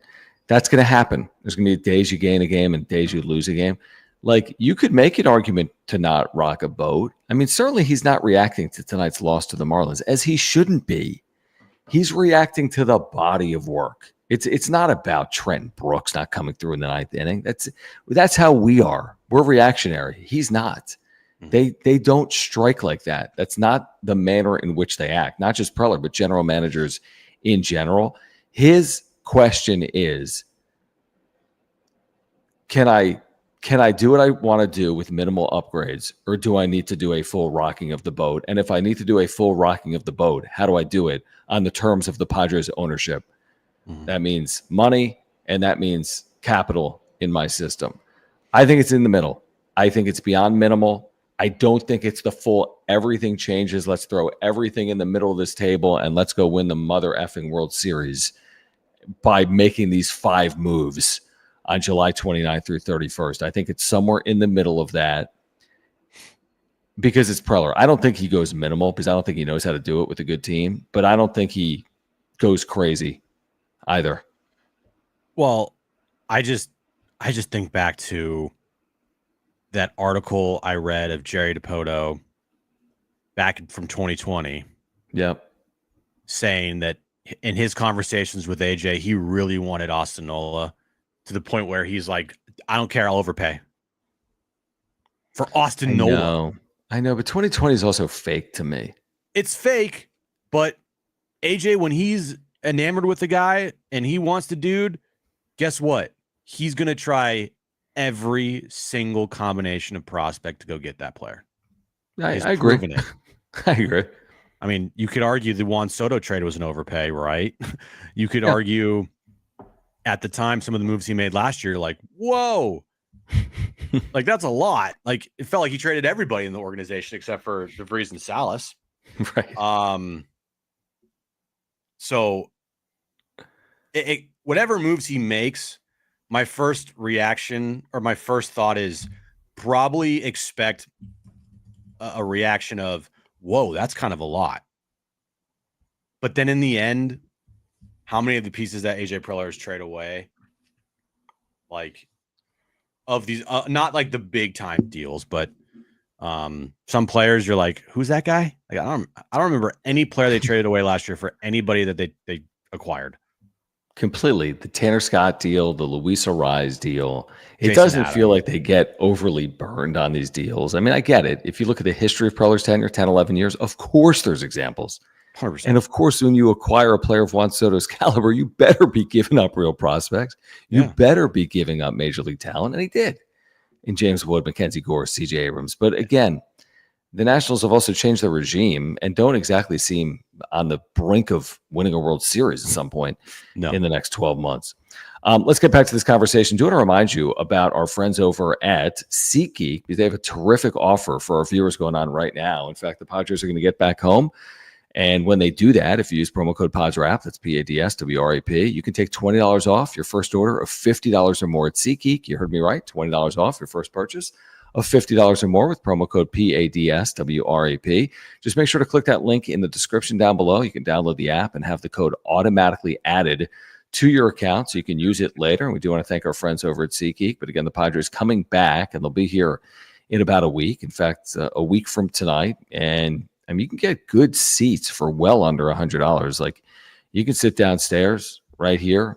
that's going to happen. There's going to be days you gain a game and days you lose a game. Like, you could make an argument to not rock a boat. I mean, certainly he's not reacting to tonight's loss to the Marlins, as he shouldn't be. He's reacting to the body of work. It's not about Trent Brooks not coming through in the ninth inning. That's how we are. We're reactionary. He's not. They don't strike like that. That's not the manner in which they act. Not just Preller, but general managers in general. His question is, can I do what I want to do with minimal upgrades, or do I need to do a full rocking of the boat? And if I need to do a full rocking of the boat, how do I do it on the terms of the Padres ownership? That means money, and that means capital in my system. I think it's in the middle. I think it's beyond minimal. I don't think it's the full everything changes. Let's throw everything in the middle of this table and let's go win the mother effing World Series by making these 5 moves on July 29th through 31st. I think it's somewhere in the middle of that because it's Preller. I don't think he goes minimal because I don't think he knows how to do it with a good team, but I don't think he goes crazy either. Well, I just think back to that article I read of Jerry DiPoto back from 2020. Yep. Saying that in his conversations with AJ, he really wanted Austin Nola to the point where he's like, I don't care, I'll overpay for Austin Nola. I know, but 2020 is also fake to me. It's fake, but AJ, when he's enamored with the guy and he wants the dude, guess what? He's going to try every single combination of prospect to go get that player. I agree. I agree. I mean, you could argue the Juan Soto trade was an overpay, right? You could argue at the time some of the moves he made last year, like, whoa, like that's a lot. Like it felt like he traded everybody in the organization except for DeVries and Salas. Right. So whatever moves he makes, my first reaction or my first thought is probably expect a reaction of, whoa, that's kind of a lot. But then in the end, how many of the pieces that AJ Preller has traded away, like of these, not like the big time deals, but some players you're like, who's that guy? Like I don't remember any player they traded away last year for anybody that they acquired. Completely. The Tanner Scott deal, the Luis Arise deal. It doesn't feel like they get overly burned on these deals. I mean, I get it. If you look at the history of Preller's tenure, 10, 11 years, of course there's examples. 100%. And of course, when you acquire a player of Juan Soto's caliber, you better be giving up real prospects. You better be giving up major league talent. And he did in James Wood, Mackenzie Gore, CJ Abrams. But again, the Nationals have also changed their regime and don't exactly seem on the brink of winning a World Series at some point in the next 12 months. Let's get back to this conversation. Do want to remind you about our friends over at SeatGeek because they have a terrific offer for our viewers going on right now. In fact, the Padres are going to get back home. And when they do that, if you use promo code PADSWRAP, that's PADSWRAP, you can take $20 off your first order of $50 or more at SeatGeek. You heard me right, $20 off your first purchase of $50 or more with promo code PADSWRAP. Just make sure to click that link in the description down below. You can download the app and have the code automatically added to your account so you can use it later. And we do want to thank our friends over at SeatGeek. But again, the Padres coming back, and they'll be here in about a week. In fact, a week from tonight. And I mean, you can get good seats for well under $100. Like you can sit downstairs right here,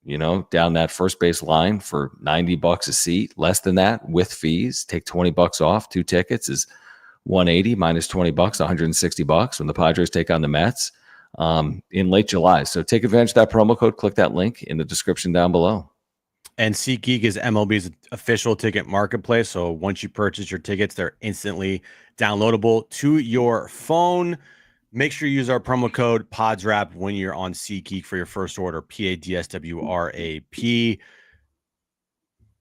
you know, down that first base line for $90 a seat, less than that with fees. Take $20 off. 2 tickets is $180 minus $20, $160 when the Padres take on the Mets in late July. So take advantage of that promo code. Click that link in the description down below. And SeatGeek is MLB's official ticket marketplace. So once you purchase your tickets, they're instantly downloadable to your phone. Make sure you use our promo code PODSWRAP when you're on SeatGeek for your first order, PADSWRAP.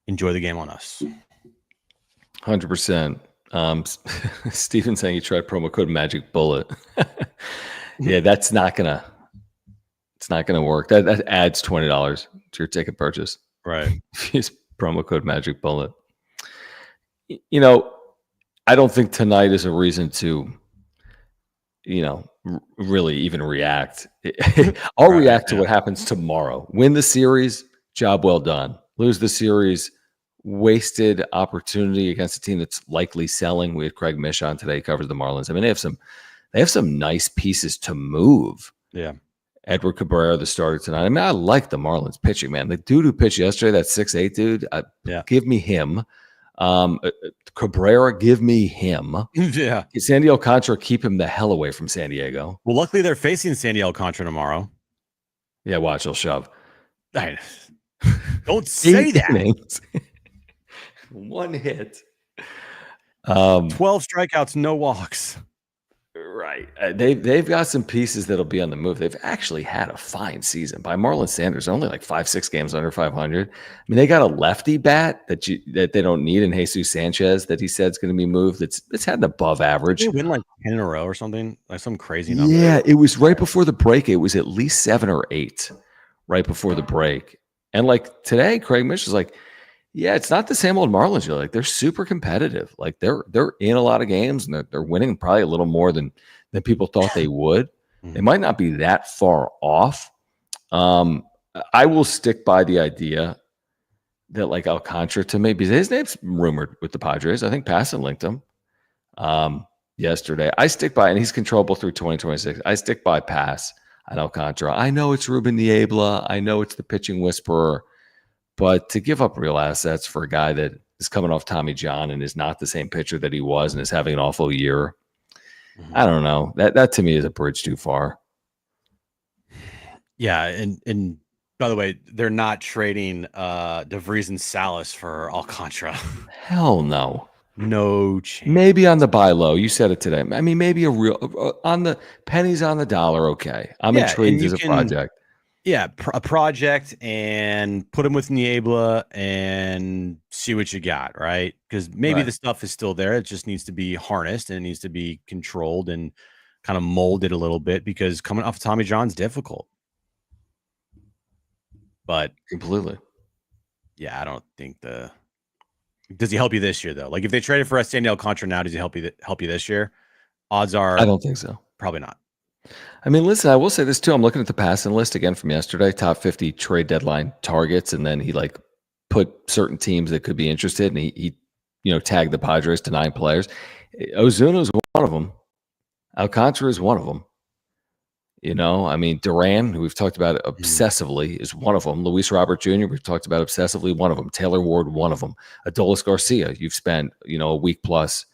Enjoy the game on us. 100%. Steven saying he tried promo code Magic Bullet. Yeah, it's not gonna work. That adds $20 to your ticket purchase. Right. Use promo code Magic Bullet. You know, I don't think tonight is a reason to, really even react. I'll react to what happens tomorrow. Win the series, job well done. Lose the series, wasted opportunity against a team that's likely selling. We had Craig Mish on today, covers the Marlins. I mean, they have some nice pieces to move. Yeah. Edward Cabrera, the starter tonight. I mean, I like the Marlins pitching, man. The dude who pitched yesterday, that 6'8" dude, give me him. Cabrera, give me him. Yeah. Sandy Alcantara, keep him the hell away from San Diego. Well, luckily they're facing Sandy Alcantara tomorrow. Yeah, watch, he'll shove. Don't say that. Innings. One hit. 12 strikeouts, no walks. Right. They've got some pieces that'll be on the move. They've actually had a fine season. By Marlon Sanders, only like 5-6 games under 500. I mean, they got a lefty bat that they don't need in Jesus Sanchez that he said is going to be moved. It's had an above average. Did they win like 10 in a row or something? Like some crazy number. Yeah, it was right before the break. It was at least 7 or 8 right before the break. And like today, Craig Mish was like, yeah, it's not the same old Marlins. You're like, they're super competitive. Like they're in a lot of games and they're winning probably a little more than people thought they would. They might not be that far off. I will stick by the idea that like Alcantara to me, because his name's rumored with the Padres. I think Passan linked him yesterday. I stick by, and he's controllable through 2026. I stick by pass on Alcantara. I know it's Ruben Niebla. I know it's the pitching whisperer. But to give up real assets for a guy that is coming off Tommy John and is not the same pitcher that he was and is having an awful year, I don't know. That to me is a bridge too far. Yeah, and by the way, they're not trading DeVries and Salas for Alcantara. Hell no. No chance. Maybe on the buy low. You said it today. I mean, maybe a real on the pennies on the dollar. Okay, I'm intrigued as a project. Yeah, a project, and put him with Niebla and see what you got, right? Because maybe the stuff is still there. It just needs to be harnessed and it needs to be controlled and kind of molded a little bit, because coming off of Tommy John's difficult. But completely. Yeah, I don't think does he help you this year though? Like if they traded for Sandy Alcantara now, does he help you this year? Odds are I don't think so. Probably not. I mean, listen, I will say this too. I'm looking at the passing list again from yesterday, top 50 trade deadline targets. And then he like put certain teams that could be interested. And he tagged the Padres to 9 players. Ozuna is one of them. Alcantara is one of them. I mean, Duran, who we've talked about obsessively, is one of them. Luis Robert Jr., we've talked about obsessively, one of them. Taylor Ward, one of them. Adolis Garcia, you've spent, a week plus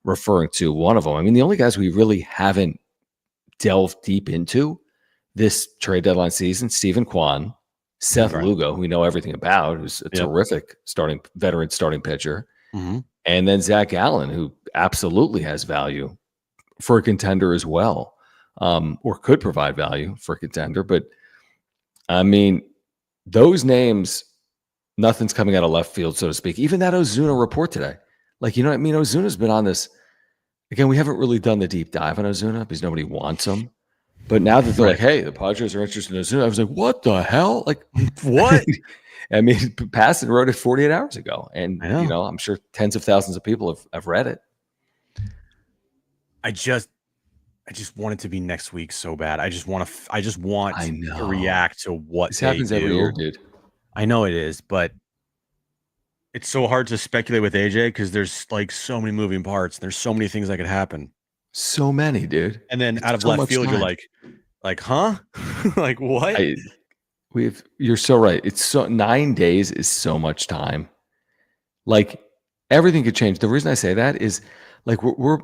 referring to, one of them. I mean, the only guys we really haven't delve deep into this trade deadline season: Stephen Kwan, Seth Lugo, who we know everything about, who's a terrific veteran starting pitcher, and then Zach Allen, who absolutely has value for a contender as well, or could provide value for a contender. But I mean, those names, nothing's coming out of left field, so to speak. Even that Ozuna report today, like, you know what I mean? Ozuna's been on this. Again, we haven't really done the deep dive on Ozuna because nobody wants him. But now that they're like, hey, the Padres are interested in Ozuna, I was like, what the hell? Like, what? I mean, Passan wrote it 48 hours ago. And, I'm sure tens of thousands of people have read it. I just want it to be next week so bad. I just want to react to what this happens every year, dude. I know it is, but it's so hard to speculate with AJ because there's like so many moving parts. There's so many things that could happen. So many, dude. And then out of left field, you're like, huh? Like what? You're so right. It's 9 days is so much time. Like everything could change. The reason I say that is like we're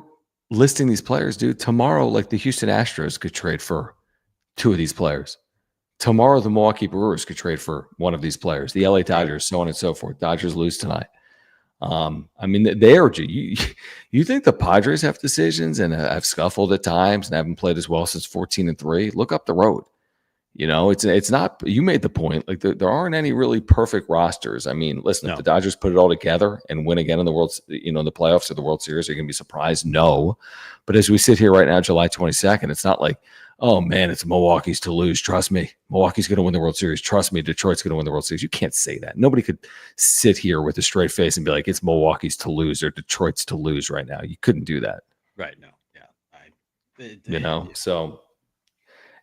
listing these players, dude. Tomorrow, like the Houston Astros could trade for 2 of these players. Tomorrow, the Milwaukee Brewers could trade for one of these players. The LA Dodgers, so on and so forth. Dodgers lose tonight. I mean, you think the Padres have decisions and have scuffled at times and haven't played as well since 14-3? Look up the road. You know, it's not. You made the point. Like there aren't any really perfect rosters. I mean, listen, if the Dodgers put it all together and win again in the in the playoffs or the World Series, are you going to be surprised? No. But as we sit here right now, July 22nd, it's not like, oh man, it's Milwaukee's to lose. Trust me, Milwaukee's going to win the World Series. Trust me, Detroit's going to win the World Series. You can't say that. Nobody could sit here with a straight face and be like, it's Milwaukee's to lose or Detroit's to lose right now. You couldn't do that. Right. No. Yeah. So.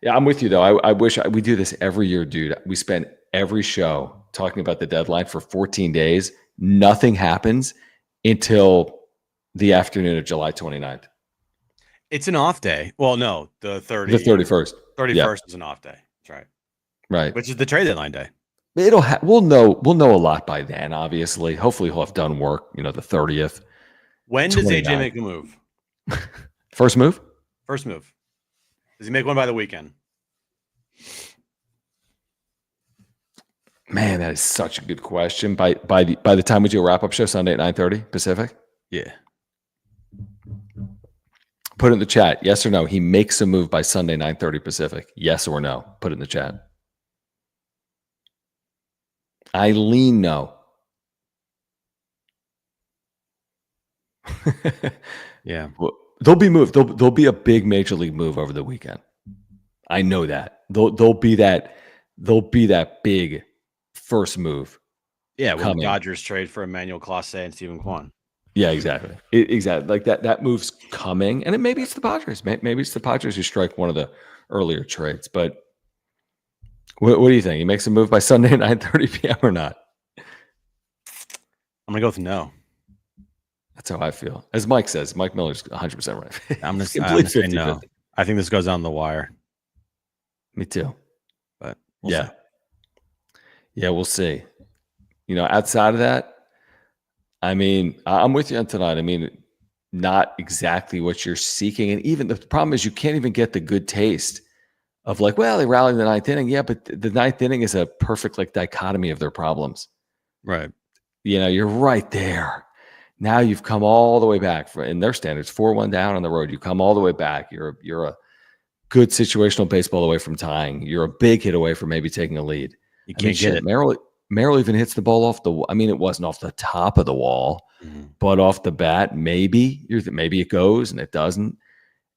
Yeah, I'm with you, though. I wish we do this every year, dude. We spend every show talking about the deadline for 14 days. Nothing happens until the afternoon of July 29th. It's an off day. Well, no, the 31st. 31st is an off day. That's right. Right. Which is the trade deadline day. We'll know a lot by then, obviously. Hopefully he'll have done work, the 30th. When does AJ make a move? First move? First move. Does he make one by the weekend? Man, that is such a good question. By the time we do a wrap-up show Sunday at 9:30 Pacific? Yeah. Put it in the chat. Yes or no? He makes a move by Sunday 9:30 Pacific. Yes or no? Put it in the chat. I lean no. Yeah. Well, there'll be move. There'll be a big major league move over the weekend. I know that. There'll be that big first move. Yeah, when the Dodgers trade for Emmanuel Clase and Steven Kwan. Yeah, exactly. Exactly. Like that move's coming. And maybe it's the Padres. Maybe it's the Padres who strike one of the earlier trades. But what do you think? He makes a move by Sunday at 9:30 p.m. or not? I'm gonna go with no. That's how I feel. As Mike says, Mike Miller's 100% right. I'm gonna say no. I think this goes on the wire. Me too. But yeah. Yeah, we'll see. Outside of that, I mean, I'm with you on tonight. I mean, not exactly what you're seeking. And even the problem is you can't even get the good taste of like, well, they rallied in the ninth inning. Yeah, but the ninth inning is a perfect dichotomy of their problems. Right. You're right there. Now you've come all the way back in their standards, 4-1 down on the road. You come all the way back. You're a good situational baseball away from tying. You're a big hit away from maybe taking a lead. You can't get it. Merrill even hits the ball off the. I mean, it wasn't off the top of the wall, but off the bat, maybe it goes and it doesn't.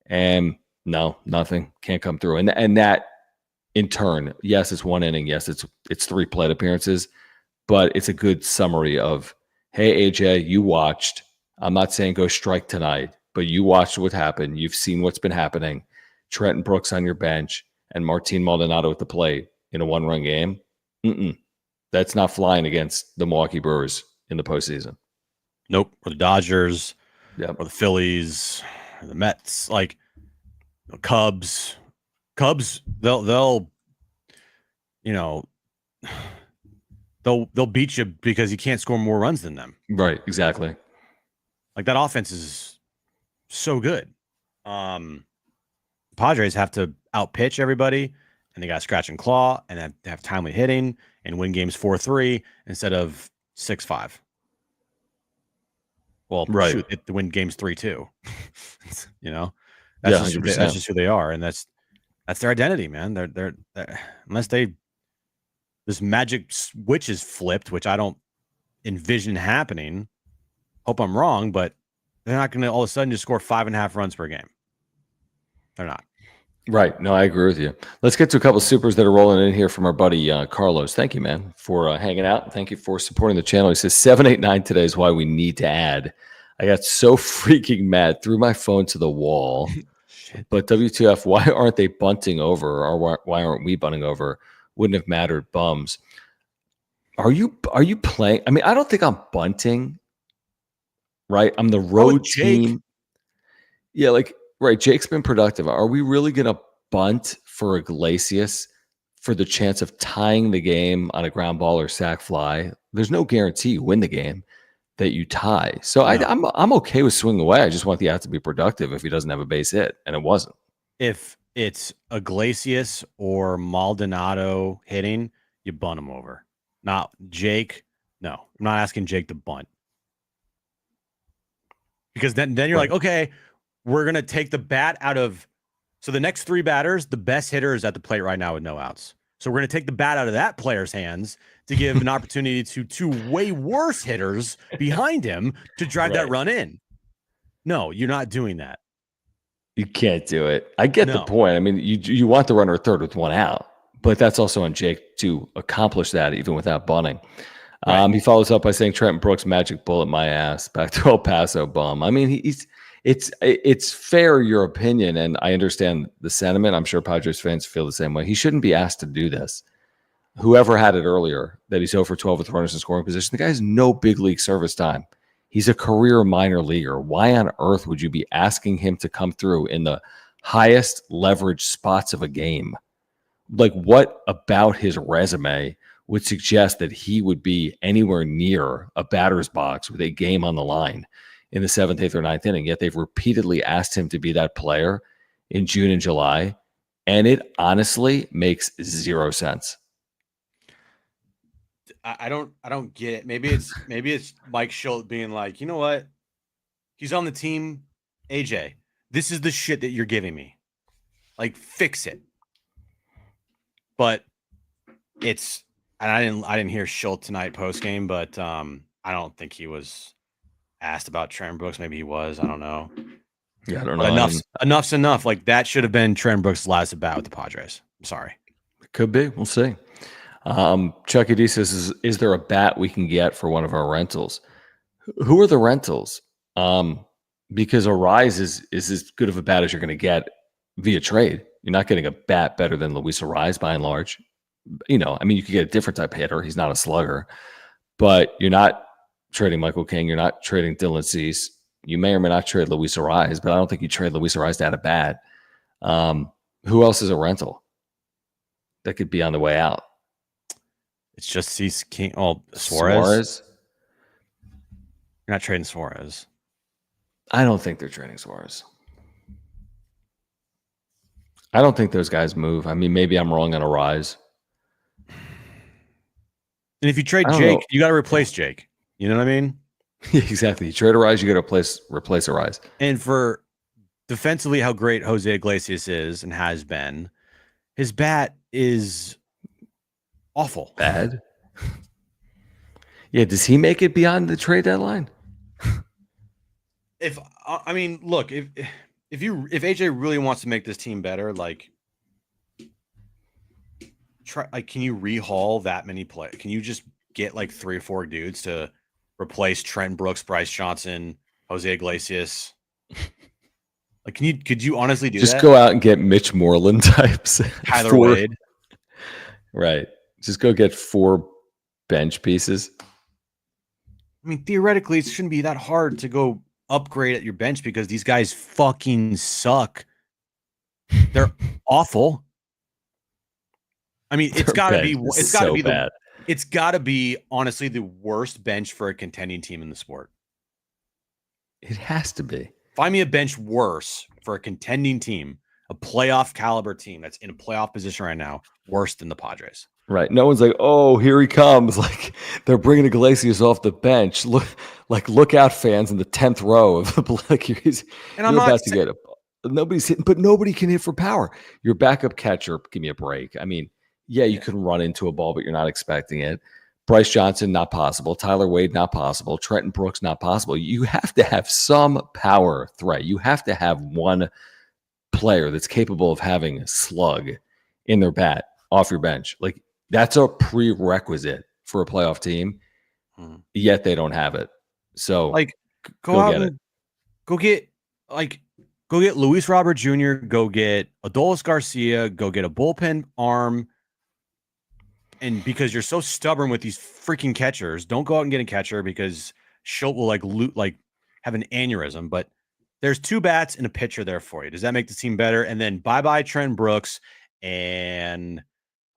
And no, nothing can't come through. And that in turn, yes, it's one inning. Yes, it's 3 plate appearances, but it's a good summary of, hey, AJ, you watched. I'm not saying go strike tonight, but you watched what happened. You've seen what's been happening. Trenton Brooks on your bench and Martin Maldonado at the plate in a 1-run game. That's not flying against the Milwaukee Brewers in the postseason. Nope. Or the Dodgers, or the Phillies, or the Mets, Cubs. They'll beat you because you can't score more runs than them. Right, exactly. Like that offense is so good. Padres have to outpitch everybody, and they got scratch and claw, and have timely hitting, and win games 4-3 instead of 6-5. Well, right. Shoot, to win games 3-2. That's just who they are, and that's their identity, man. They're unless this magic switch is flipped, which I don't envision happening. Hope I'm wrong, but they're not going to all of a sudden just score 5.5 runs per game. They're not. Right. No, I agree with you. Let's get to a couple of supers that are rolling in here from our buddy Carlos. Thank you, man, for hanging out. Thank you for supporting the channel. He says 789 today is why we need to add. I got so freaking mad, threw my phone to the wall. Shit. But WTF, why aren't they bunting over, or why aren't we bunting over? Wouldn't have mattered, bums. Are you playing? I mean, I don't think I'm bunting. Right, I'm the road team. Yeah, right. Jake's been productive. Are we really going to bunt for Iglesias for the chance of tying the game on a ground ball or sac fly? There's no guarantee you win the game that you tie. So no. I'm okay with swinging away. I just want the out to be productive if he doesn't have a base hit, and it wasn't. If it's Iglesias or Maldonado hitting, you bunt him over. Not Jake. No, I'm not asking Jake to bunt. Because then you're like, okay, we're going to take the bat out of So the next 3 batters, the best hitter is at the plate right now with no outs. So we're going to take the bat out of that player's hands to give an opportunity to 2 way worse hitters behind him to drive that run in. No, you're not doing that. You can't do it. I get the point. I mean, you want the runner at third with 1 out, but that's also on Jake to accomplish that even without bunting. He follows up by saying Trenton Brooks magic bullet my ass back to El Paso bum. I mean, it's fair your opinion, and I understand the sentiment. I'm sure Padres fans feel the same way. He shouldn't be asked to do this. Whoever had it earlier that he's 0 for 12 with runners in scoring position, the guy has no big league service time. He's a career minor leaguer. Why on earth would you be asking him to come through in the highest leverage spots of a game? Like, what about his resume would suggest that he would be anywhere near a batter's box with a game on the line in the 7th, 8th, or 9th inning? Yet they've repeatedly asked him to be that player in June and July, and it honestly makes 0 sense. I don't get it. Maybe it's Mike Schultz being like, you know what? He's on the team. AJ, this is the shit that you're giving me. Like, fix it. But it's, and I didn't hear Schultz tonight post game, but I don't think he was asked about Trenton Brooks. Maybe he was. I don't know. Yeah, I don't know. Enough's enough. Like, that should have been Trenton Brooks' last at bat with the Padres. I'm sorry. Could be. We'll see. Chucky D says, is there a bat we can get for one of our rentals? Who are the rentals? Because Arise is as good of a bat as you're going to get via trade. You're not getting a bat better than Luis Arise by and large. You know, I mean, you could get a different type of hitter. He's not a slugger, but you're not trading Michael King. You're not trading Dylan Cease. You may or may not trade Luis Arise, but I don't think you trade Luis Arise to add a bat. Who else is a rental that could be on the way out? It's just Cease, King. Oh, Suarez. You're not trading Suarez. I don't think they're trading Suarez. I don't think those guys move. I mean, maybe I'm wrong on Arise. And if you trade Jake, you got to replace Jake. You know what I mean? Exactly. You trade Arise, you got to replace Arise. And for defensively, how great Jose Iglesias is and has been, his bat is awful. Bad. Yeah. Does he make it beyond the trade deadline? If AJ really wants to make this team better, like, can you rehaul that many players? Can you just get like 3 or 4 dudes to replace Trent Brooks, Bryce Johnson, Jose Iglesias? Like, could you honestly do that? Just go out and get Mitch Moreland types. Tyler Wade. Right. Just go get 4 bench pieces. I mean, theoretically, it shouldn't be that hard to go upgrade at your bench because these guys fucking suck. They're awful. I mean, it's got to be bad. It's got to be honestly the worst bench for a contending team in the sport. It has to be. Find me a bench worse for a contending team, a playoff caliber team that's in a playoff position right now, worse than the Padres. Right. No one's like, oh, here he comes. Like, they're bringing Iglesias off the bench. Look out, fans in the 10th row of the like. I'm not about to get it. Nobody's hitting, but nobody can hit for power. Your backup catcher, give me a break. I mean, yeah, you can run into a ball, but you're not expecting it. Bryce Johnson, not possible. Tyler Wade, not possible. Trenton Brooks, not possible. You have to have some power threat. You have to have one player that's capable of having a slug in their bat off your bench. Like, that's a prerequisite for a playoff team, yet they don't have it. So, like, go get Luis Robert Jr., go get Adolis Garcia, go get a bullpen arm. And because you're so stubborn with these freaking catchers, don't go out and get a catcher because Schultz will have an aneurysm. But there's 2 bats and a pitcher there for you. Does that make the team better? And then bye-bye Trent Brooks and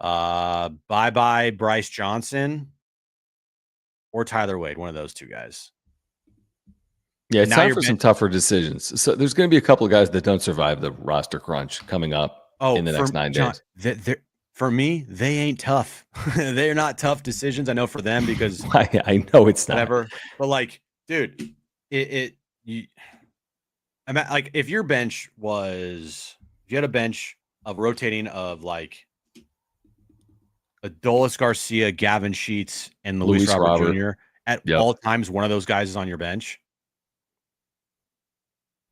bye-bye Bryce Johnson or Tyler Wade, one of those 2 guys. Yeah, it's time for some tougher decisions. So there's going to be a couple of guys that don't survive the roster crunch coming up in the next 9 days. For me, they ain't tough. They're not tough decisions. I know for them because I know it's whatever. not. But like, dude, if your bench was if you had a bench of rotating of like Adolis Garcia, Gavin Sheets, and Luis Robert Jr. at all times, one of those guys is on your bench.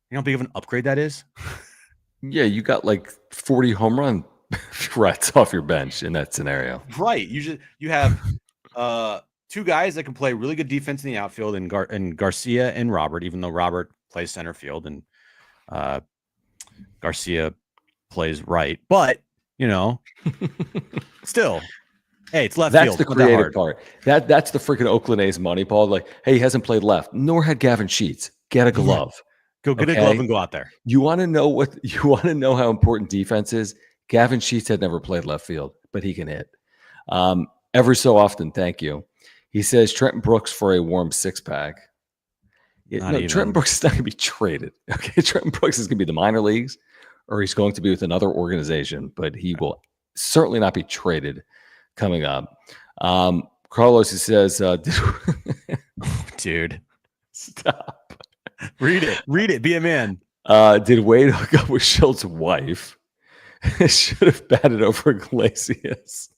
You know how big of an upgrade that is? Yeah, you got like 40 home run threats off your bench in that scenario. Right. You have two guys that can play really good defense in the outfield, and Garcia and Robert, even though Robert plays center field and Garcia plays right. But, still, hey, it's left field. That's the creative part. That's the freaking Oakland A's money, Paul. Like, hey, he hasn't played left, nor had Gavin Sheets. Get a glove. Go get a glove and go out there. You want to know how important defense is? Gavin Sheets had never played left field, but he can hit. Every so often, thank you. He says Trenton Brooks for a warm six-pack. Trenton Brooks is not going to be traded. Okay, Trenton Brooks is going to be the minor leagues, or he's going to be with another organization, but he will certainly not be traded coming up. Carlos, he says, dude, stop. Read it. Be a man. Did Wade hook up with Schultz's wife? Should have batted over Iglesias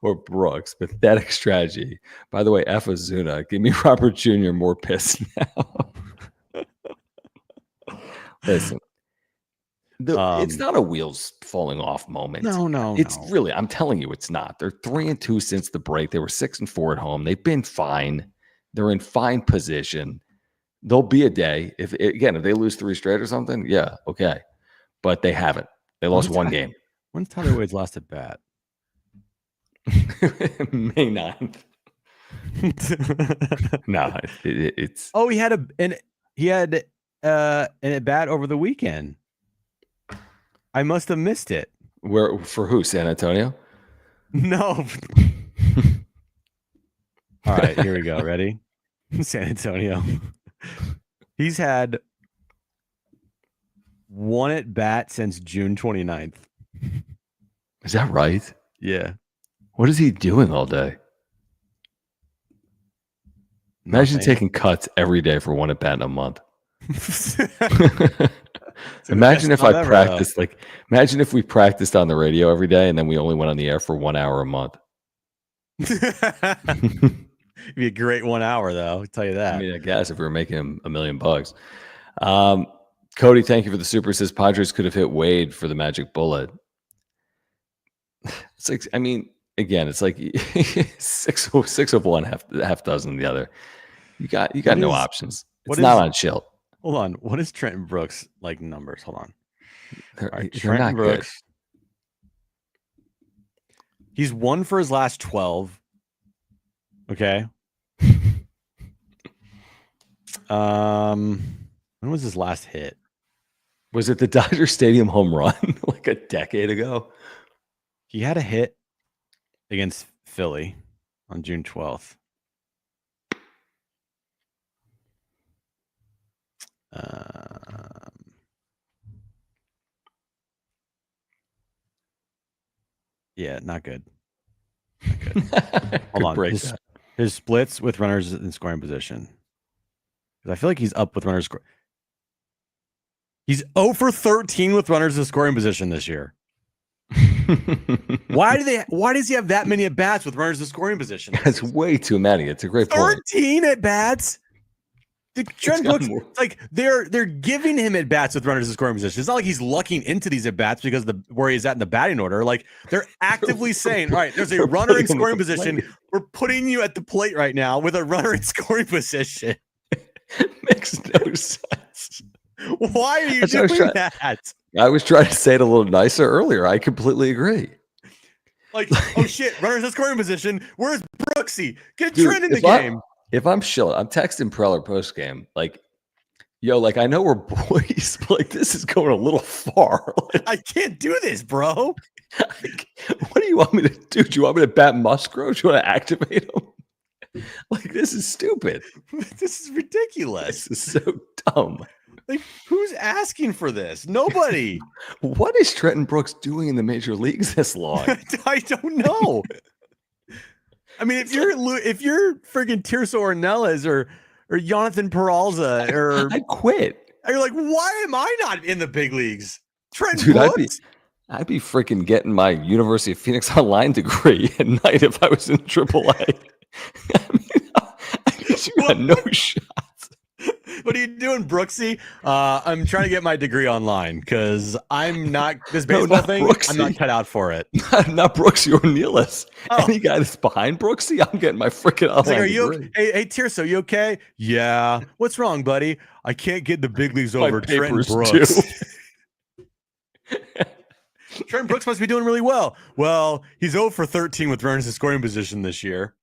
or Brooks. Pathetic strategy. By the way, F. Ozuna. Give me Robert Jr. more pissed now. Listen. It's not a wheels falling off moment. No. It's really, I'm telling you, it's not. They're 3-2 since the break. They were 6-4 at home. They've been fine. They're in fine position. There'll be a day if they lose 3 straight or something. Yeah, okay, but they haven't. They lost one game. When's Tyler Wade's last at bat? May 9th. No, it's. Oh, he had an at bat over the weekend. I must have missed it. Where for who? San Antonio? No. All right, here we go. Ready? San Antonio. He's had one at bat since June 29th. Is that right? Yeah. What is he doing all day? Imagine taking cuts every day for one at bat in a month. Imagine if I practiced imagine if we practiced on the radio every day and then we only went on the air for 1 hour a month. It'd be a great 1 hour, though. I'll tell you that. I mean, I guess if we were making $1 million. Cody, thank you for the super. Says Padres could have hit Wade for the magic bullet. It's like, I mean, again, it's like six of one, half dozen the other. You got no options. It's not on Schilt. Hold on. What is Trenton Brooks like numbers? Hold on. They're Trenton Brooks. Good. He's 1 for his last 12. Okay. When was his last hit? Was it the Dodger Stadium home run like a decade ago? He had a hit against Philly on June 12th. Yeah, not good. Hold on. His splits with runners in scoring position. Because I feel like he's up with runners. He's 0 for 13 with runners in scoring position this year. Why does he have that many at bats with runners in scoring position? That's way too many. It's a great point. 13 at bats. The trend looks like they're giving him at bats with runners in scoring position. It's not like he's lucking into these at bats because of where he's at in the batting order. Like they're actively saying, all right, there's a runner in scoring position. We're putting you at the plate right now with a runner in scoring position. Makes no sense. Why are you doing that? I was trying to say it a little nicer earlier. I completely agree. Like, oh shit, runners in scoring position. Where's Brooksy? Get Trent in the game. If I'm Schilt, I'm texting Preller postgame. Like, yo, like I know we're boys, but like this is going a little far. Like, I can't do this, bro. Like, what do you want me to do? Do you want me to bat Musgrove? Do you want to activate him? Like, this is stupid. This is ridiculous. This is so dumb. Like, who's asking for this? Nobody. What is Trenton Brooks doing in the major leagues this long? I don't know. I mean, if you're freaking Tirso Ornelas or Jonathan Peralta or I'd quit. You're like, why am I not in the big leagues? Trent Dude, Brooks. I'd be freaking getting my University of Phoenix Online degree at night if I was in AAA. I mean, you got no shot. What are you doing, Brooksy? I'm trying to get my degree online because I'm not this baseball thing. Brooksy. I'm not cut out for it. Not Brooksy or Nealis. Any guy that's behind Brooksy, I'm getting my freaking online degree. Hey, Tirso, you okay? Yeah. What's wrong, buddy? I can't get the big leagues over Trent Brooks. Trent Brooks must be doing really well. Well, he's 0 for 13 with runners in scoring position this year.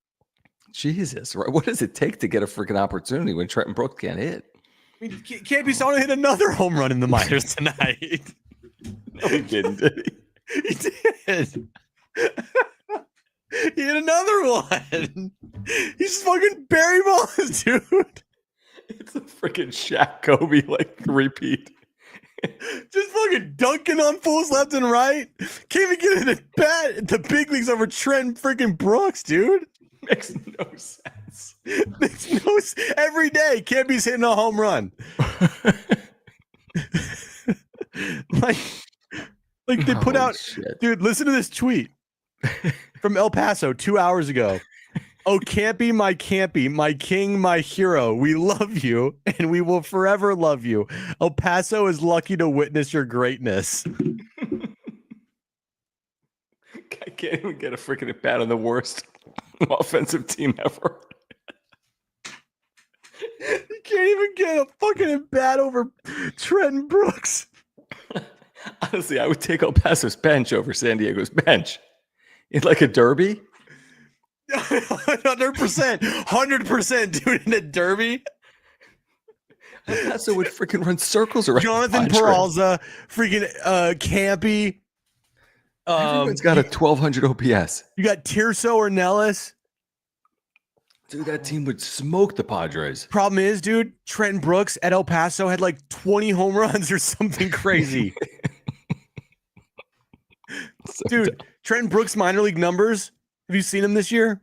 Jesus, right? What does it take to get a freaking opportunity when Trenton Brooks can't hit? I mean, can't be someone to hit another home run in the minors tonight. No, he didn't, did he? He did. He hit another one. He's fucking Barry Bonds, dude. It's a freaking Shaq Kobe like repeat. Just fucking dunking on fools left and right. Can't even get in a bat at the big leagues over Trent freaking Brooks, dude. Makes no sense. Every day, Campy's hitting a home run. like they put out, shit. Dude, listen to this tweet from El Paso 2 hours ago. Oh, Campy, my king, my hero. We love you and we will forever love you. El Paso is lucky to witness your greatness. I can't even get a freaking at bat on the worst offensive team ever. You can't even get a fucking at bat over Trenton Brooks. Honestly, I would take El Paso's bench over San Diego's bench in like a derby. 100%, dude, in a derby. El Paso would freaking run circles around Jonathan Peralta, freaking Campy. Everyone's got a 1200 OPS. You got Tirso or Nellis. Dude, that team would smoke the Padres. Problem is, dude, Trenton Brooks at El Paso had like 20 home runs or something crazy. Dude, Trenton Brooks minor league numbers. Have you seen him this year?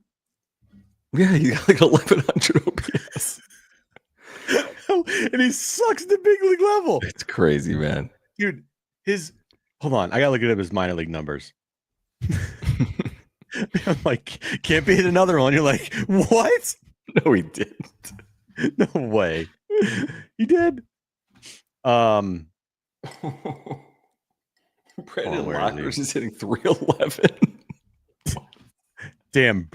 Yeah, he got like 1100 OPS. And he sucks at the big league level. It's crazy, man. Dude, hold on. I got to look at his minor league numbers. I'm like, can't be hit another one. You're like, what? No, he didn't. No way. He did. Brandon Lockers is hitting 311. Damn,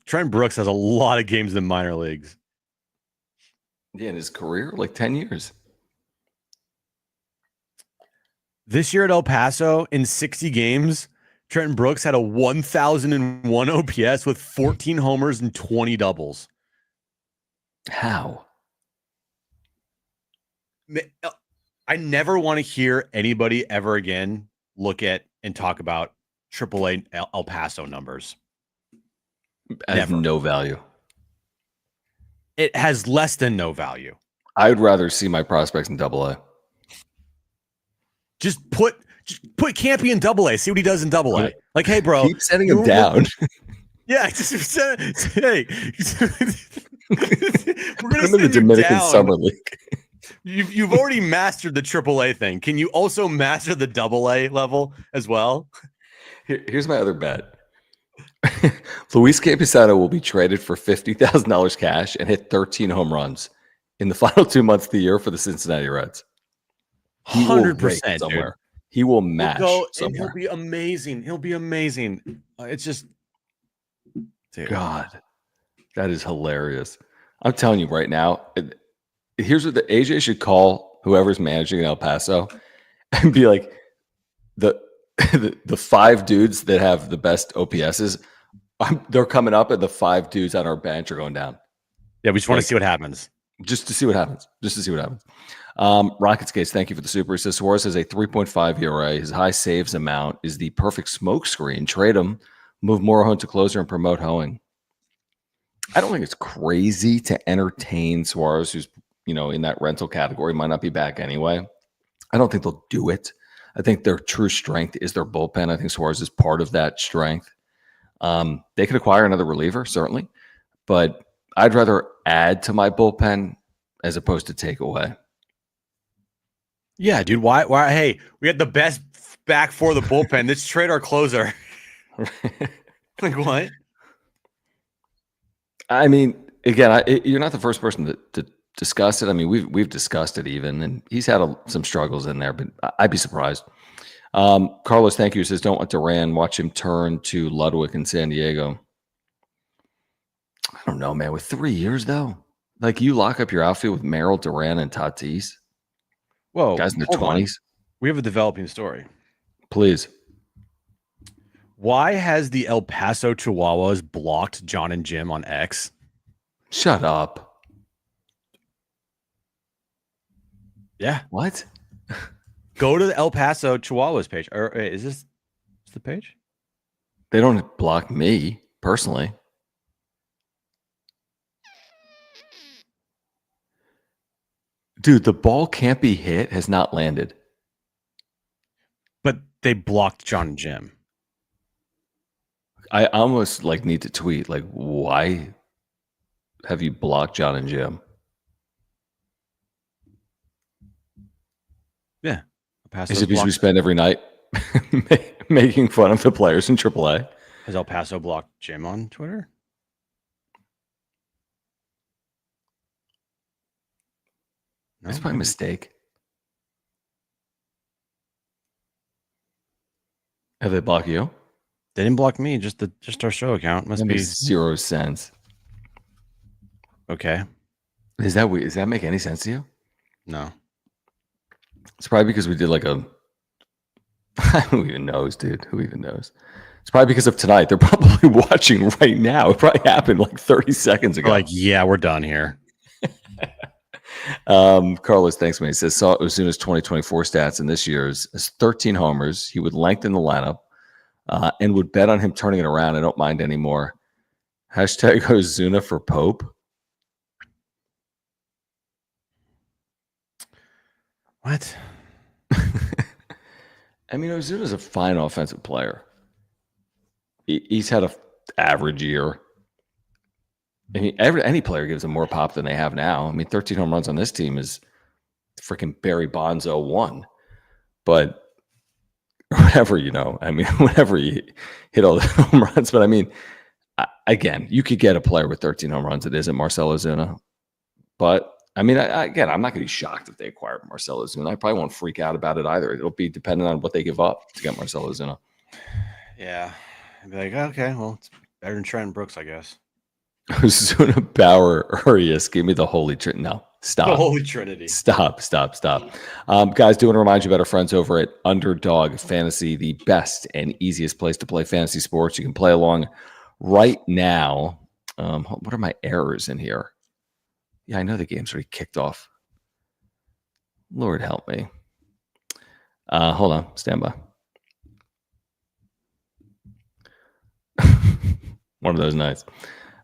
Trent Brooks has a lot of games in the minor leagues. Yeah, in his career, like 10 years. This year at El Paso, in 60 games, Trenton Brooks had a 1,001 OPS with 14 homers and 20 doubles. How? I never want to hear anybody ever again look at and talk about AAA El Paso numbers. I have no value. It has less than no value. I would rather see my prospects in AA. Just put Campy in AA. See what he does in AA. Like, hey, bro, keep sending him down. Yeah, just hey, we're gonna send him in the Dominican down. Summer League. You've already mastered the AAA thing. Can you also master the AA level as well? Here's my other bet. Luis Camposano will be traded for $50,000 cash and hit 13 home runs in the final 2 months of the year for the Cincinnati Reds. 100% somewhere. He will match. And he'll be amazing. It's just, dude. God, that is hilarious. I'm telling you right now. Here's what the AJ should call whoever's managing in El Paso and be like, the 5 dudes that have the best OPSs, they're coming up, and the 5 dudes on our bench are going down. Yeah, we just want to see what happens. Just to see what happens. Rockets case, thank you for the super. He says Suarez has a 3.5 ERA. His high saves amount is the perfect smoke screen. Trade him, move Morejon to closer, and promote Hoeing. I don't think it's crazy to entertain Suarez, who's in that rental category, might not be back anyway. I don't think they'll do it. I think their true strength is their bullpen. I think Suarez is part of that strength. They could acquire another reliever, certainly, but I'd rather add to my bullpen as opposed to take away. Yeah, dude. Why? Hey, we had the best back for the bullpen. Let's trade our closer. Like what? I mean, again, you're not the first person to discuss it. I mean, we've discussed it even, and he's had some struggles in there, but I'd be surprised. Carlos, thank you. Says, don't want Duran. Watch him turn to Ludwig in San Diego. I don't know, man. With 3 years, though, like you lock up your outfield with Merrill, Duran, and Tatis. Whoa, guys in their 20s. We have a developing story. Please. Why has the El Paso Chihuahuas blocked John and Jim on X? Shut up. Yeah. What? Go to the El Paso Chihuahuas page. Or is this the page? They don't block me personally. Dude, the ball can't be hit has not landed. But they blocked John and Jim. I almost need to tweet, why have you blocked John and Jim? Yeah. Is it because we spend every night making fun of the players in AAA? Has El Paso blocked Jim on Twitter? No, that's my mistake. Have they blocked you? They didn't block me, just our show account. Must be 0 cents. Okay. Is that weird? Does that make any sense to you? No. It's probably because we did who even knows, dude? Who even knows? It's probably because of tonight. They're probably watching right now. It probably happened 30 seconds ago. Yeah, we're done here. Carlos, thanks, man. He says, saw Ozuna's 2024 stats in this year's 13 homers. He would lengthen the lineup and would bet on him turning it around. I don't mind anymore. Hashtag Ozuna for Pope. What? I mean, Ozuna's a fine offensive player. He's had an average year. I mean, any player gives them more pop than they have now. I mean, 13 home runs on this team is freaking Barry Bonds 01. But whatever, I mean, whenever you hit all the home runs. But I mean, again, you could get a player with 13 home runs. It isn't Marcell Ozuna. But I mean, again, I'm not going to be shocked if they acquire Marcell Ozuna. I probably won't freak out about it either. It'll be dependent on what they give up to get Marcell Ozuna. Yeah. I'd be like, okay, well, it's better than Trenton Brooks, I guess. Ozuna, Bauer, Urias, give me the Holy Trinity. No, stop. The Holy Trinity. Stop. Guys, do want to remind you about our friends over at Underdog Fantasy, the best and easiest place to play fantasy sports. You can play along right now. What are my errors in here? Yeah, I know the game's already kicked off. Lord help me. Hold on. Stand by. One of those nights.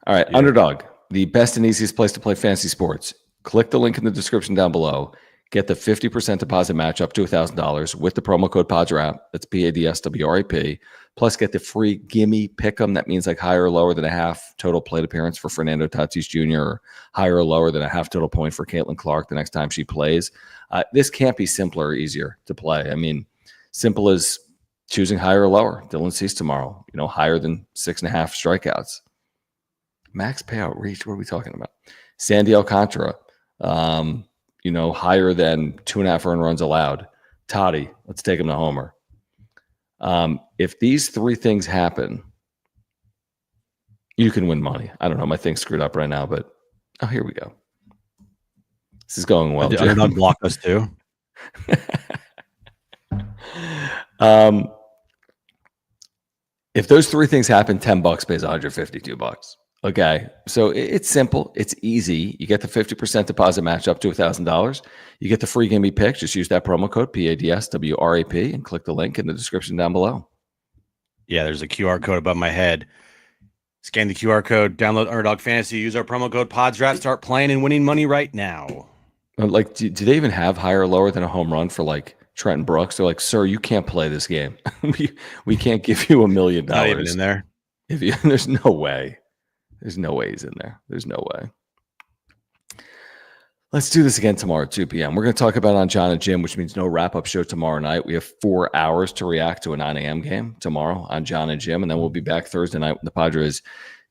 All right. Yeah. Underdog, the best and easiest place to play fantasy sports. Click the link in the description down below. Get the 50% deposit match up to $1,000 with the promo code PADSWRAP. That's PADSWRAP. Plus, get the free gimme pick'em. That means higher or lower than a half total plate appearance for Fernando Tatis Jr. or higher or lower than a half total point for Caitlin Clark the next time she plays. This can't be simpler or easier to play. I mean, simple as choosing higher or lower. Dylan Cease tomorrow, higher than 6.5 strikeouts. Max payout reach. What are we talking about? Sandy Alcantara, higher than 2.5 earned runs allowed. Toddy, let's take him to homer. If these three things happen, you can win money. I don't know. My thing's screwed up right now, but here we go. This is going well. Did Underdog block us too? If those three things happen, $10 pays $152. Okay, so it's simple. It's easy. You get the 50% deposit match up to $1,000. You get the free gimme pick. Just use that promo code PADSWRAP and click the link in the description down below. Yeah, there's a QR code above my head. Scan the QR code, download Underdog Fantasy, use our promo code PODSWRAP, start playing and winning money right now. Do they even have higher or lower than a home run for Trenton Brooks? They're like, sir, you can't play this game. we can't give you $1 million. Not even in there. There's no way. There's no way he's in there. There's no way. Let's do this again tomorrow at 2 p.m. We're going to talk about it on John and Jim, which means no wrap-up show tomorrow night. We have 4 hours to react to a 9 a.m. game tomorrow on John and Jim, and then we'll be back Thursday night when the Padres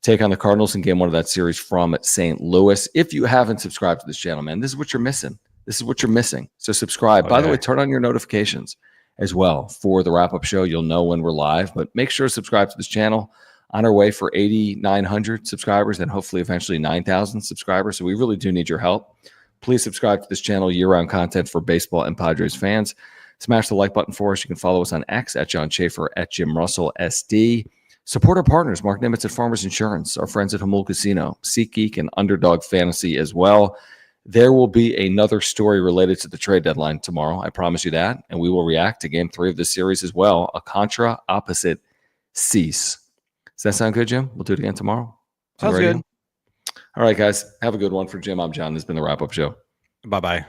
take on the Cardinals in game 1 of that series from St. Louis. If you haven't subscribed to this channel, man, this is what you're missing. This is what you're missing. So subscribe. Okay. By the way, turn on your notifications as well for the wrap-up show. You'll know when we're live, but make sure to subscribe to this channel. On our way for 8,900 subscribers and hopefully eventually 9,000 subscribers. So we really do need your help. Please subscribe to this channel, year-round content for baseball and Padres fans. Smash the like button for us. You can follow us on X at John Schaefer, at Jim Russell SD. Support our partners, Mark Nimitz at Farmers Insurance, our friends at Hamul Casino, SeatGeek, and Underdog Fantasy as well. There will be another story related to the trade deadline tomorrow. I promise you that. And we will react to game 3 of this series as well, a contra opposite cease. Does that sound good, Jim? We'll do it again tomorrow. Sounds good. All right, guys. Have a good one. For Jim, I'm John. This has been the wrap-up show. Bye-bye.